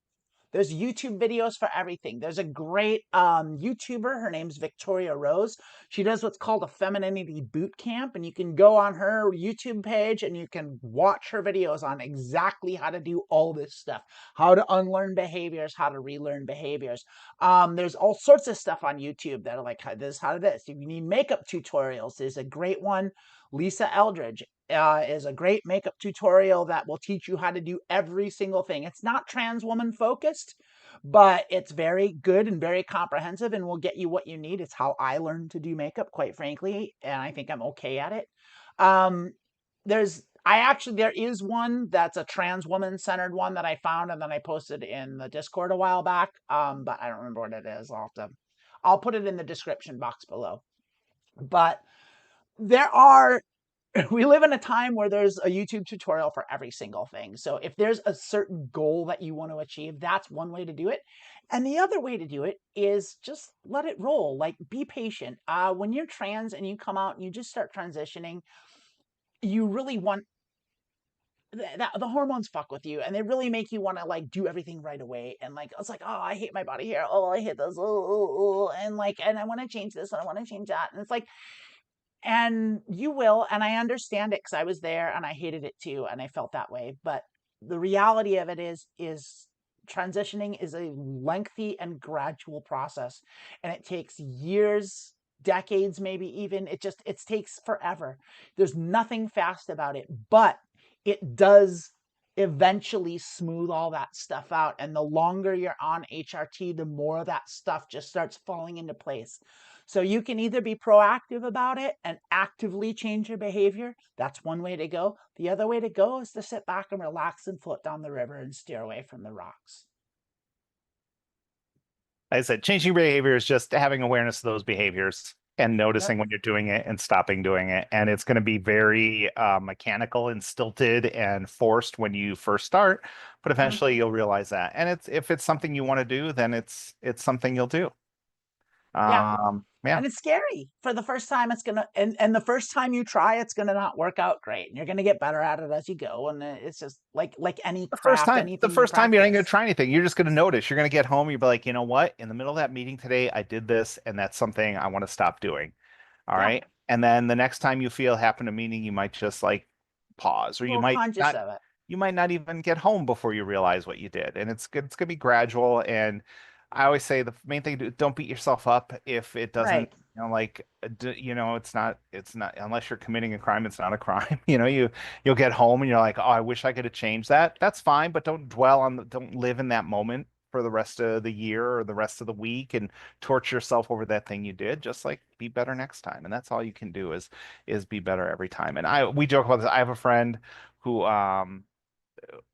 there's YouTube videos for everything. There's a great YouTuber. Her name's Victoria Rose. She does what's called a femininity boot camp, and you can go on her YouTube page and you can watch her videos on exactly how to do all this stuff, how to unlearn behaviors, how to relearn behaviors. There's all sorts of stuff on YouTube that are like, this, how to this. If you need makeup tutorials, there's a great one. Lisa Eldridge is a great makeup tutorial that will teach you how to do every single thing. It's not trans woman focused, but it's very good and very comprehensive and will get you what you need. It's how I learned to do makeup, quite frankly, and I think I'm okay at it. Um, there is one that's a trans woman centered one that I found and then I posted in the Discord a while back. But I don't remember what it is. I'll put it in the description box below. But there are we live in a time where there's a YouTube tutorial for every single thing. So if there's a certain goal that you want to achieve, that's one way to do it. And the other way to do it is just let it roll. Like, be patient. When you're trans and you come out and you just start transitioning, you really want the hormones fuck with you and they really make you want to like do everything right away. And like, it's like, oh, I hate my body hair. Oh, I hate this. Oh, and like, and I want to change this and I want to change that. And it's like, and you will, and I understand it because I was there and I hated it too and I felt that way. But the reality of it is transitioning is a lengthy and gradual process, and it takes years, decades, maybe even. It takes forever. There's nothing fast about it, but it does eventually smooth all that stuff out. And the longer you're on HRT, the more that stuff just starts falling into place. So you can either be proactive about it and actively change your behavior. That's one way to go. The other way to go is to sit back and relax and float down the river and steer away from the rocks. Like I said, changing behavior is just having awareness of those behaviors and Yep. noticing when you're doing it and stopping doing it. And it's going to be very mechanical and stilted and forced when you first start, but Mm-hmm. eventually you'll realize that. And it's if it's something you want to do, then it's something you'll do. Yeah. Yeah. And it's scary. For the first time, it's gonna and the first time you try, it's gonna not work out great. And you're gonna get better at it as you go. And it's just like any craft, The anything you first time you're not going to practice. try anything. You're just going to notice. You're going to get home. You'll be like, you know what? In the middle of that meeting today, I did this, and that's something I want to stop doing. All Yeah. right. And then the next time you feel happen to meeting, you might just like pause, or Well, conscious of it. you might not even get home before you realize what you did. And it's gonna be gradual. And I always say the main thing, don't beat yourself up if it doesn't, Right. it's not unless you're committing a crime, it's not a crime. You'll get home and you're like, oh, I wish I could have changed that. That's fine, but don't live in that moment for the rest of the year or the rest of the week and torture yourself over that thing you did. Just like be better next time. And that's all you can do is be better every time. And we joke about this. I have a friend who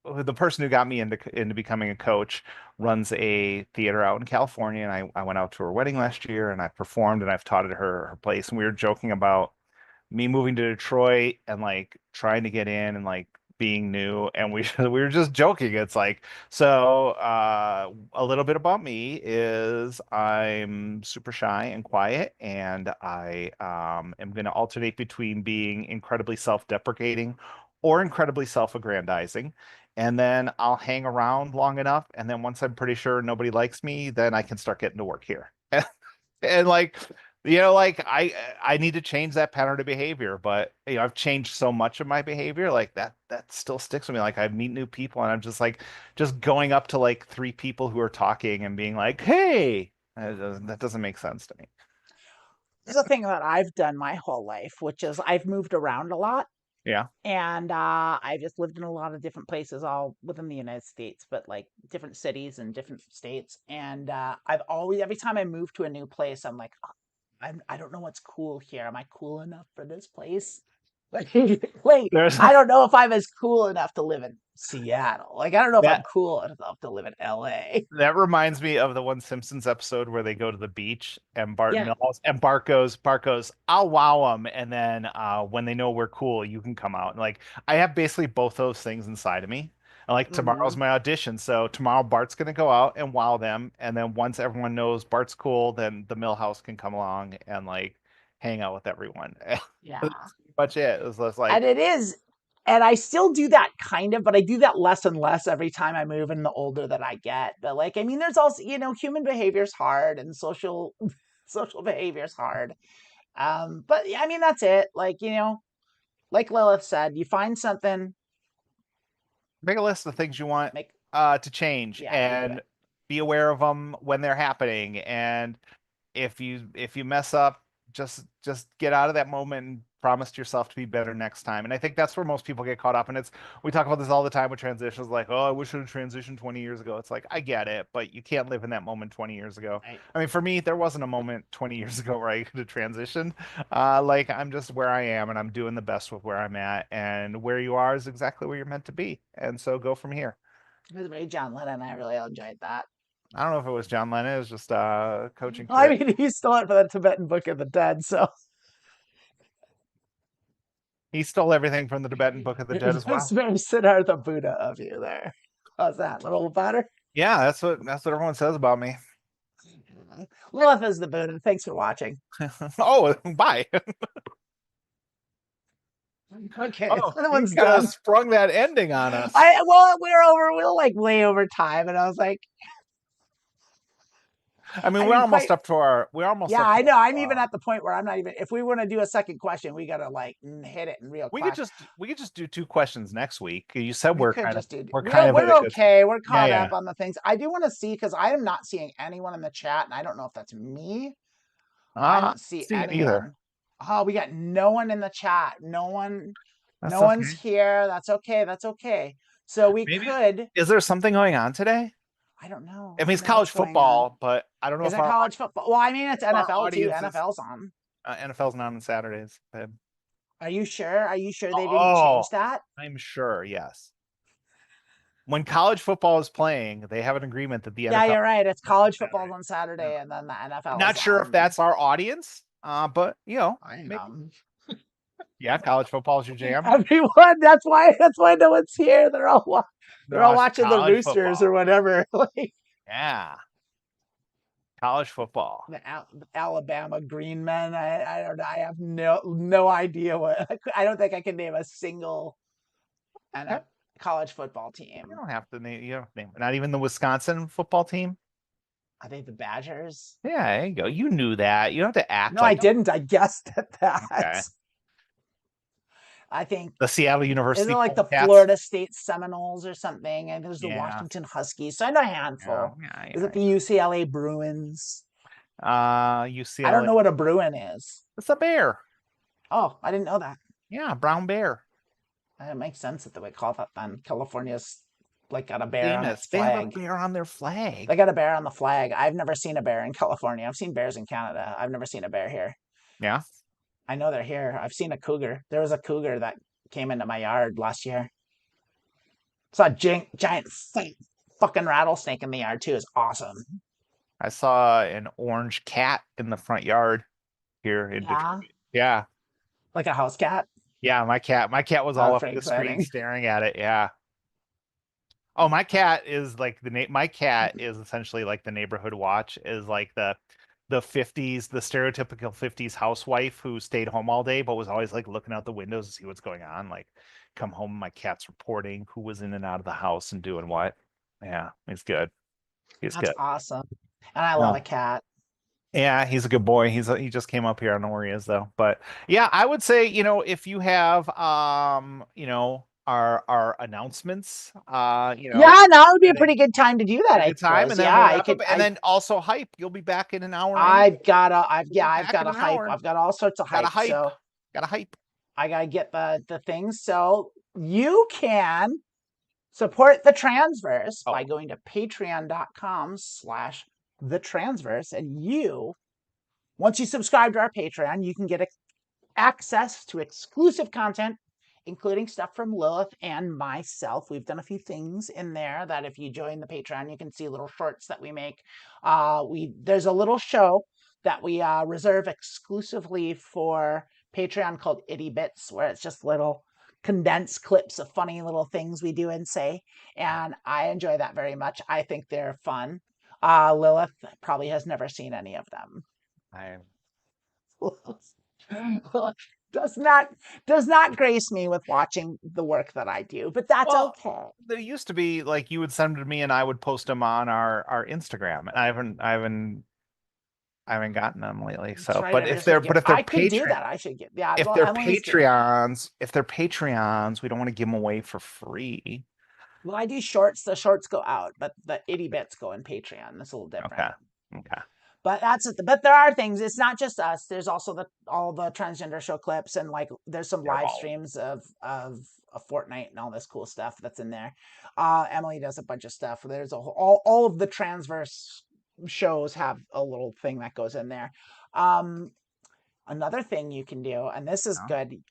the person who got me into becoming a coach runs a theater out in California, and I went out to her wedding last year, and I performed, and I've taught at her place, and we were joking about me moving to Detroit and like trying to get in and like being new, and we we were just joking. It's like a little bit about me is I'm super shy and quiet, and I am going to alternate between being incredibly self-deprecating or incredibly self-aggrandizing. And then I'll hang around long enough, and then once I'm pretty sure nobody likes me, then I can start getting to work here. And like, like I need to change that pattern of behavior, but I've changed so much of my behavior, like that still sticks with me. Like I meet new people and I'm just like just going up to like three people who are talking and being like, "Hey," that doesn't make sense to me. This is a thing that I've done my whole life, which is I've moved around a lot. Yeah. And I just lived in a lot of different places all within the United States, but like different cities and different states. And I've always, every time I move to a new place, I'm like, "Oh, I don't know what's cool here. Am I cool enough for this place? Like, wait, There's I don't know if I'm as cool enough to live in Seattle. Like, I don't know if I'm that cool enough to live in LA. that reminds me of the one Simpsons episode where they go to the beach and Bart Yeah. Mills and Bart goes, "I'll wow them," and then when they know we're cool, you can come out. And like I have basically both those things inside of me. like tomorrow's Mm-hmm. my audition. So tomorrow Bart's gonna go out and wow them, and then once everyone knows Bart's cool, then the Millhouse can come along and like hang out with everyone. Yeah. That's pretty much it. It's just And like it is, and I still do that kind of, but I do that less and less every time I move and the older that I get. But like, I mean, there's also, human behavior is hard and social behavior is hard. But yeah, I mean, that's it. Like, like Lilith said, you find something, make a list of things you want make, to change yeah, do and it. be aware of them when they're happening. And if you mess up, just get out of that moment and promise yourself to be better next time. And I think that's where most people get caught up. And we talk about this all the time with transitions, like, oh, I wish I had transitioned 20 years ago. It's like, I get it, but you can't live in that moment 20 years ago. Right. I mean, for me, there wasn't a moment 20 years ago where I could have transitioned. Like I'm just where I am and I'm doing the best with where I'm at. And where you are is exactly where you're meant to be. And so go from here. It was very John Lennon. I really enjoyed that. I don't know if it was John Lennon, it was just coaching I Chris. mean, he stole it for the Tibetan Book of the Dead, so He stole everything from the Tibetan Book of the Dead as it's well. very Siddhartha Buddha of you there. How's that? A little better? Yeah, that's what everyone says about me. Lilith is the Buddha. Thanks for watching. Oh, bye. Okay, Oh, that you one's kind of done. sprung that ending on us. We're like way over time, and I was like, I mean, I mean, we're almost yeah, up to I know. I'm even our, at the point where I'm not even. If we want to do a second question, we gotta like hit it in real quick. we could just do two questions next week. You said We could just do. we're kind of at We're a good spot. okay. We're Yeah, caught yeah. up on the things. I do want to see because I am not seeing anyone in the chat, and I don't know if that's me. I I'm don't see seeing it either. anyone. Oh, we got no one in the chat. No one. That's No one's okay. here. That's okay. That's okay. So we Maybe could. is there something going on today? I don't know. I I mean, don't it's know what's college going on. football, but I don't know Is if it college football? Well, I mean, it's our NFL too. audience is NFL's on. NFL's not on Saturdays. Babe. Are you sure? Are you sure they didn't Oh, change that? I'm sure. Yes. When college football is playing, they have an agreement that the Yeah, NFL you're right. It's is on college football's Saturday. on Yeah. Saturday, and then the NFL is Not sure if on. that's our audience, but I maybe. am. Yeah, college football is your jam. Everyone. That's why no one's here. They're they're all watching watching the college Roosters or football. whatever. Like Yeah, college football. the Alabama Green Men. I don't know. I have no idea what. I don't think I can name a single and Okay. a college football You team. don't have to name. You don't have to name. Not even the Wisconsin football team. I think the Badgers. Yeah, there you go. You knew that. You don't have to act No, I like. didn't. I guessed at that. Okay. I think The Seattle isn't it University like the Cats. Florida State Seminoles or something? And there's the Yeah. Washington Huskies. So I know a Yeah. handful. Yeah. Is it the Yeah. UCLA Bruins? I don't UCLA. know what a Bruin is. It's a bear. Oh, I didn't know that. Yeah, brown bear. It makes sense that they would call that then. California's like got a bear on its Famous. They have a flag. bear on their They flag. got a bear on the flag. I've never seen a bear in California. I've seen bears in Canada. I've never seen a bear here. Yeah. I know they're here. I've seen a cougar. There was a cougar that came into my yard last year. Saw a giant fucking rattlesnake in the yard too. It's awesome. I saw an orange cat in the front yard here in Yeah, Detroit. Yeah. like a house cat. Yeah, my cat was all That's up pretty the screen exciting. staring at it. Yeah. Oh, my cat is like my cat is essentially like the neighborhood watch is like the 50s, the stereotypical 50s housewife who stayed home all day but was always like looking out the windows to see what's going on. Like come home, my cat's reporting who was in and out of the house and doing what. Yeah, he's good. He's That's good. awesome. And I love a No. cat. Yeah, he's a good boy. He just came up here. I don't know where he is though. But yeah, I would say, if you have our announcements, Yeah, now would be a at pretty good time to do that, a I good time, suppose. and then Yeah, we'll I wrap up. could. And then also hype. You'll be back in an hour anyway. You'll be I've back got in a an hype. hour. I've got all sorts of Got a hype. hype. So Got a hype. I gotta get the things. So you can support the Transverse by Oh, going to patreon.com/the Transverse. And once you subscribe to our Patreon, you can get access to exclusive content, including stuff from Lilith and myself. We've done a few things in there that if you join the Patreon, you can see little shorts that we make. There's a little show that we reserve exclusively for Patreon called Itty Bits, where it's just little condensed clips of funny little things we do and say, and I enjoy that very much. I think they're fun. Lilith probably has never seen any of them. I does not grace me with watching the work that I do, but that's well, okay. there used to be like you would send them to me and I would post them on our Instagram, and I haven't gotten them lately. So, Try but to if just they're like but if they're I could do Patreon that. I should get yeah. if Well, they're Emily's doing it. Patreons, we don't want to give them away for free. Well, I do shorts. The shorts go out, but the itty bits go in Patreon. That's a little different. Okay. Okay. But that's it. But there are things. It's not just us. There's also all the transgender show clips, and like there's some They're live all streams of a Fortnite and all this cool stuff that's in there. Emily does a bunch of stuff. There's all of the transverse shows have a little thing that goes in there. Another thing you can do, and this is no. good,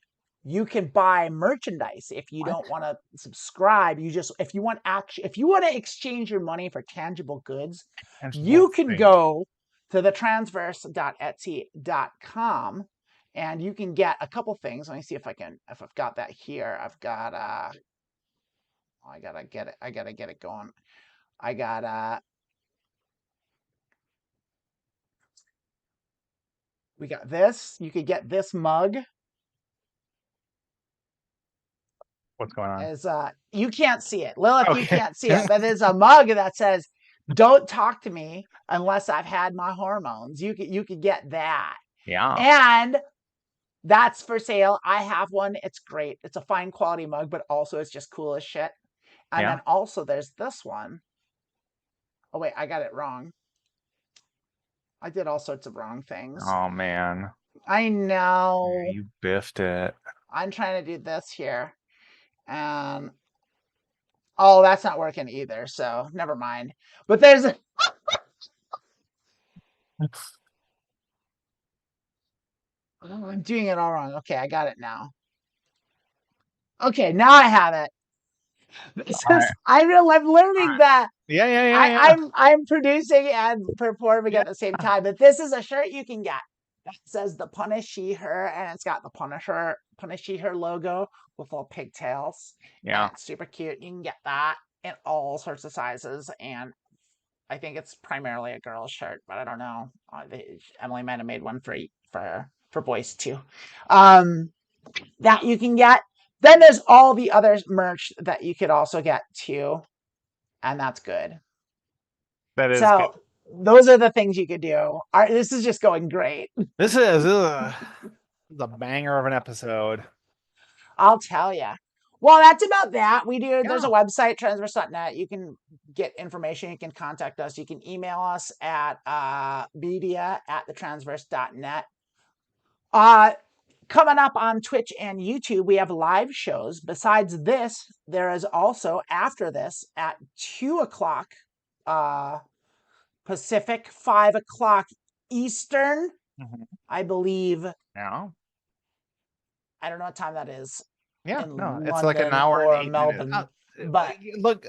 you can buy merchandise if you What? don't want to subscribe. If you want to exchange your money for tangible goods, Tangible you can things. go to the transverse.etsy.com and you can get a couple things. Let me see if I've got that here. I've got I gotta get it going. I got we got this. You could get this mug. What's going on? As you can't see it, Lilith, you Okay. can't see it, but there's a mug that says, "Don't talk to me unless I've had my hormones." You could get that, Yeah. and that's for sale. I have one. It's great. It's a fine quality mug, but also it's just cool as shit. And Yeah. then also there's this one. Oh wait, I got it wrong. I did all sorts of wrong things. Oh man. I know. You biffed it. I'm trying to do this here, and oh, that's not working either. So never mind. But there's oh, I'm doing it all wrong. Okay, I got it now. Okay, now I have it. This All right. is I'm All learning right. that Yeah, yeah, yeah, I, yeah. I'm producing and performing Yeah. at the same time. But this is a shirt you can get that says the Punish She Her, and it's got the Punish She Her logo with little pigtails, and Yeah. it's super cute. You can get that in all sorts of sizes, and I think it's primarily a girl's shirt, but I don't know. Emily might have made one for boys too. Um, that you can get. Then there's all the other merch that you could also get too, and that's good. That is good. So those are the things you could do. This is just going great. This is a banger of an episode. I'll tell you. Well, that's about that. There's a Yeah. website, transverse.net. You can get information. You can contact us. You can email us at media@thetransverse.net. Coming up on Twitch and YouTube, we have live shows. Besides this, there is also after this at 2:00 Pacific, 5:00 Eastern, Mhm. I believe. Yeah. I don't know what time that is Yeah. No, in it's like an London hour and or 8 minutes. Melbourne, but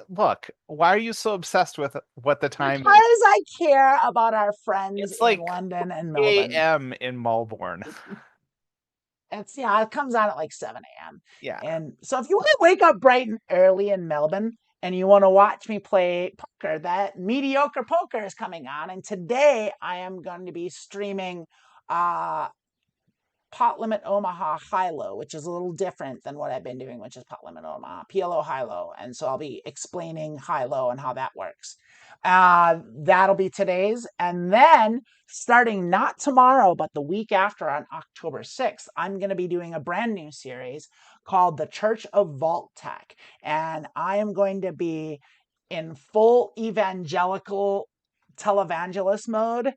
Look. Why are you so obsessed with what the time because is? I care about our friends It's in like London and 3 Melbourne. a.m. in Melbourne. It comes on at like 7 a.m. Yeah. And so if you want to wake up bright and early in Melbourne and you want to watch me play poker, that mediocre poker is coming on. And today I am going to be streaming pot limit Omaha high low, which is a little different than what I've been doing, which is pot limit Omaha PLO high low. And so I'll be explaining high low and how that works. That'll be today's. And then starting not tomorrow, but the week after on October 6th, I'm going to be doing a brand new series called The Church of Vault Tech. And I am going to be in full evangelical televangelist mode,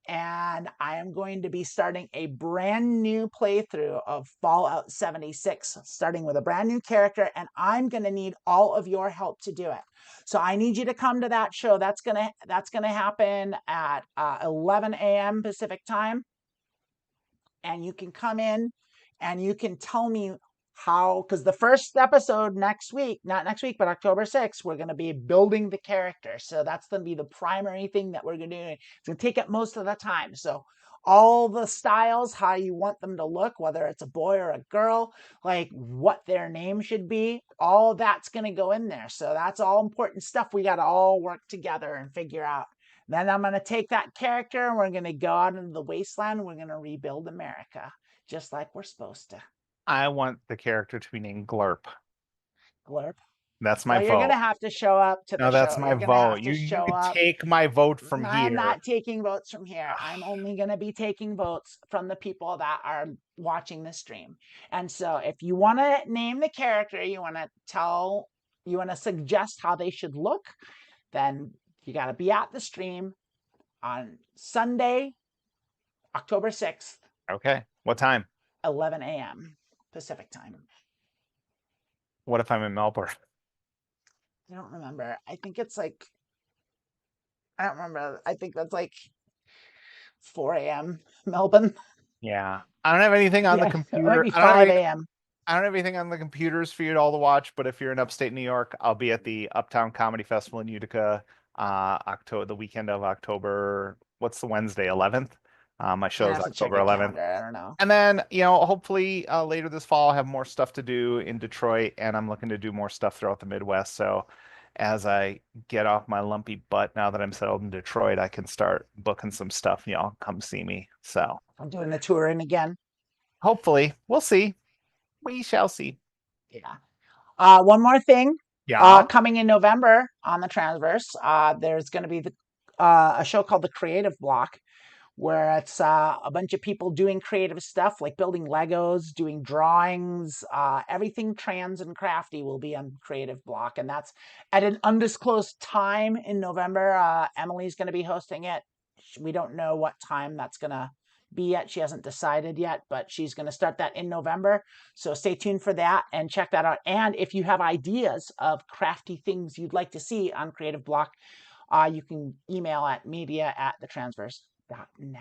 and I am going to be starting a brand new playthrough of Fallout 76, starting with a brand new character, and I'm going to need all of your help to do it. So I need you to come to that show. That's gonna happen at 11 a.m. Pacific time, and you can come in and you can tell me because the first episode next week, not next week, but October 6th, we're going to be building the character. So that's going to be the primary thing that we're going to do. It's going to take up most of the time. So all the styles, how you want them to look, whether it's a boy or a girl, like what their name should be, all that's going to go in there. So that's all important stuff we got to all work together and figure out. Then I'm going to take that character and we're going to go out into the wasteland. We're going to rebuild America just like we're supposed to. I want the character to be named Glurp. Glurp. That's my Well, you're going vote. to have to show up to the No, that's show. my You're going to vote. have to You show could up. take my vote from I'm here. not taking votes from here. I'm only going to be taking votes from the people that are watching the stream. And so if you want to name the character, you want to suggest how they should look, then you got to be at the stream on Sunday, October 6th, Okay. What time? 11 a.m. Pacific time. What if I'm in Melbourne? I don't remember. I think it's like, I don't remember. I think that's like 4 a.m. Melbourne. Yeah. I don't have anything on the Yeah, it might computer. be 5 a.m. I don't have anything on the computers for you all to watch, but if you're in upstate New York, I'll be at the Uptown Comedy Festival in Utica, the weekend of October, what's the Wednesday, 11th? My I show's have to check October a 11th. calendar. I don't know. And then, hopefully later this fall, I'll have more stuff to do in Detroit, and I'm looking to do more stuff throughout the Midwest. So as I get off my lumpy butt now that I'm settled in Detroit, I can start booking some stuff. Y'all come see me. So I'm doing the touring again. hopefully, we'll see. We shall see. Yeah. One more thing. Yeah. Coming in November on the Transverse, there's going to be a show called The Creative Block, where it's a bunch of people doing creative stuff like building Legos, doing drawings, everything trans and crafty will be on Creative Block. And that's at an undisclosed time in November. Emily's going to be hosting it. We don't know what time that's going to be yet. She hasn't decided yet, but she's going to start that in November. So stay tuned for that and check that out. And if you have ideas of crafty things you'd like to see on Creative Block, you can email at media@thetransverse.net.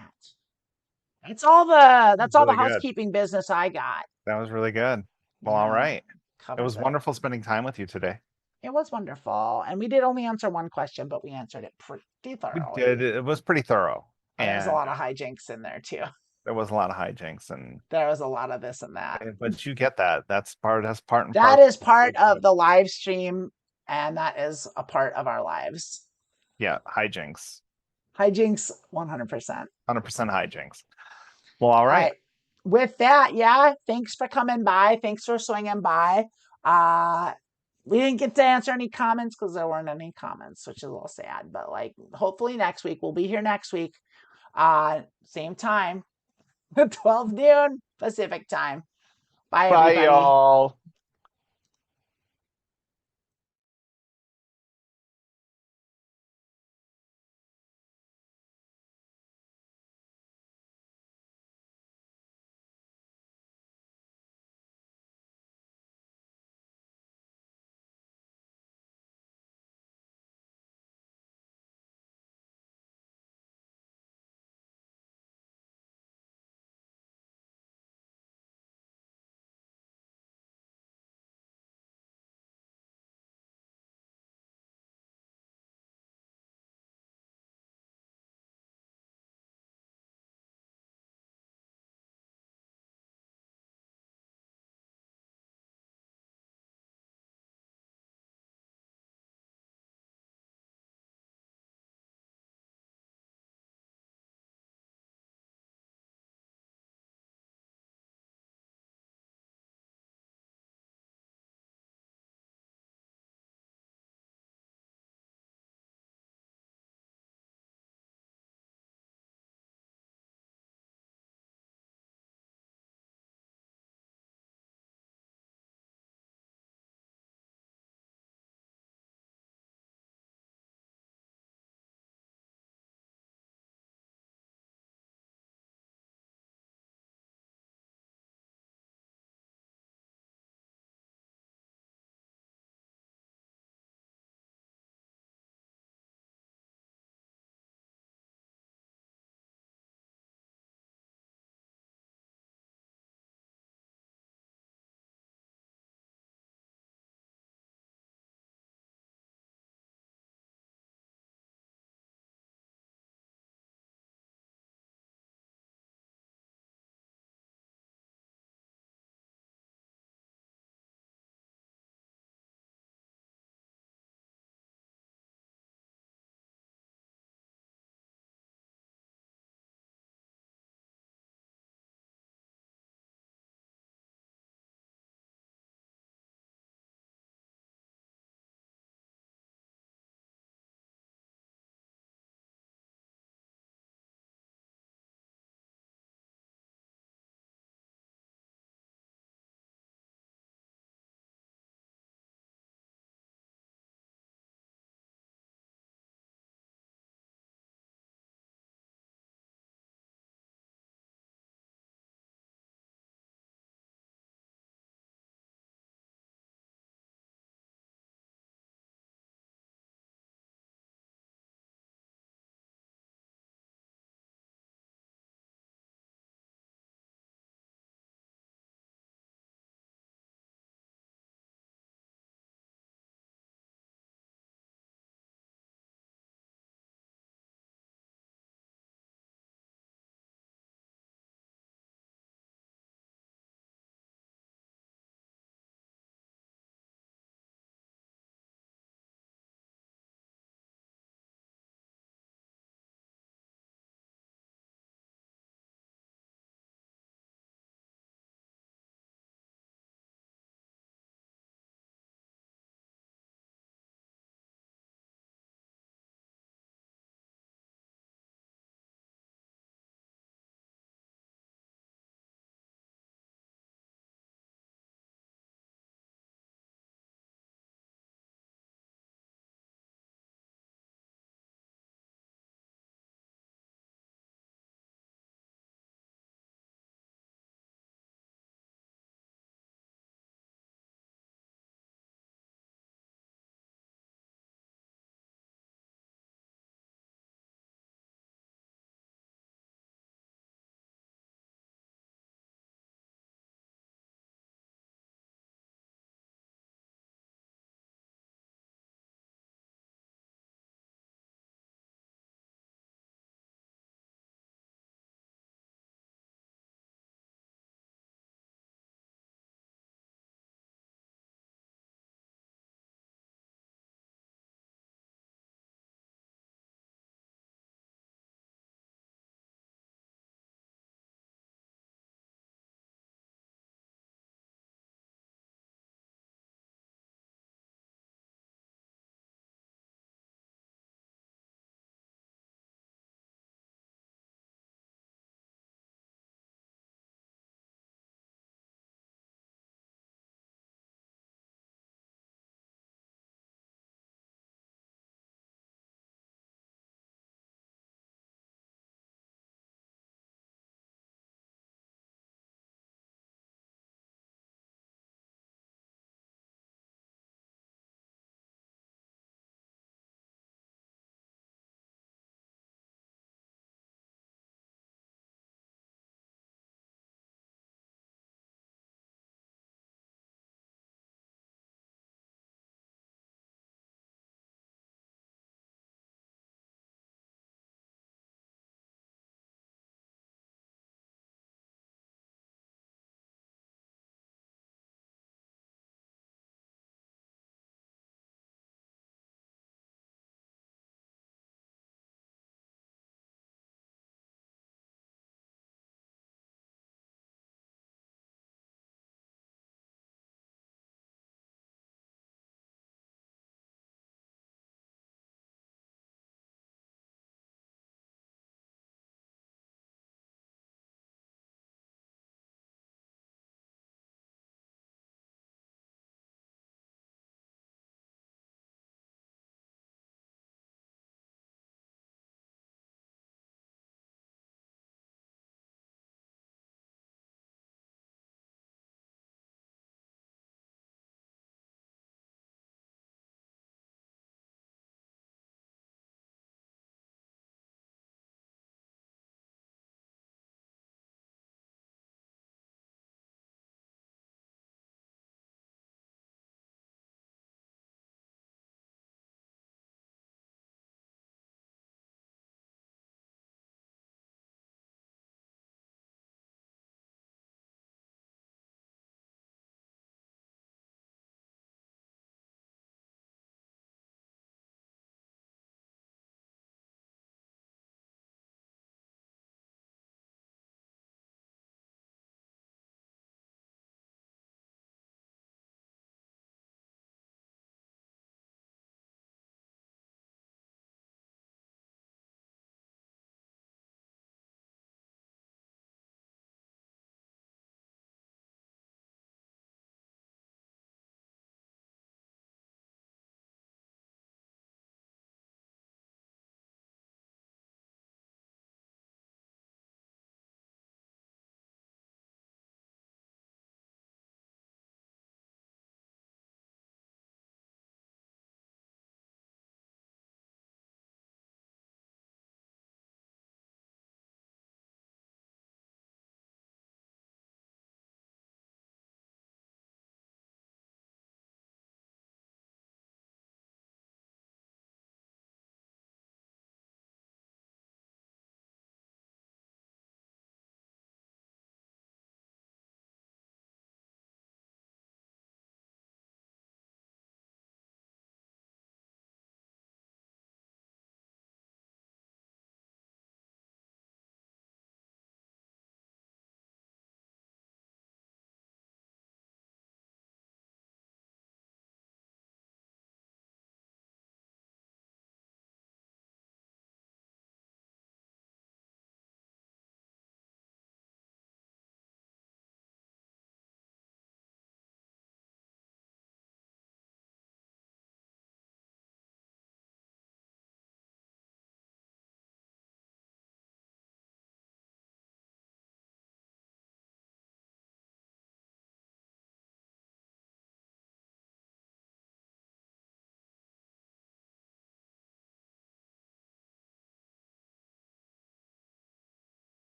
That's all the Really good. housekeeping business I got. That was really good. Well, all Yeah, right. It was covers it. wonderful spending time with you today. It was wonderful. And we did only answer one question, but we answered it pretty We thoroughly. did. It was pretty thorough. And there's a And lot of hijinks in there too. there was a lot of hijinks and There was a lot of this and that. but you get that. That's part and That parcel. is part of the live stream, and that is a part of our lives. Yeah, hijinks. Hijinks 100%. 100% hijinks. Well, all right. With that, yeah, thanks for coming by. Thanks for swinging by. We didn't get to answer any comments because there weren't any comments, which is a little sad. But like, hopefully next week we'll be here next week, same time, 12 noon Pacific time. Bye, Bye, everybody. y'all.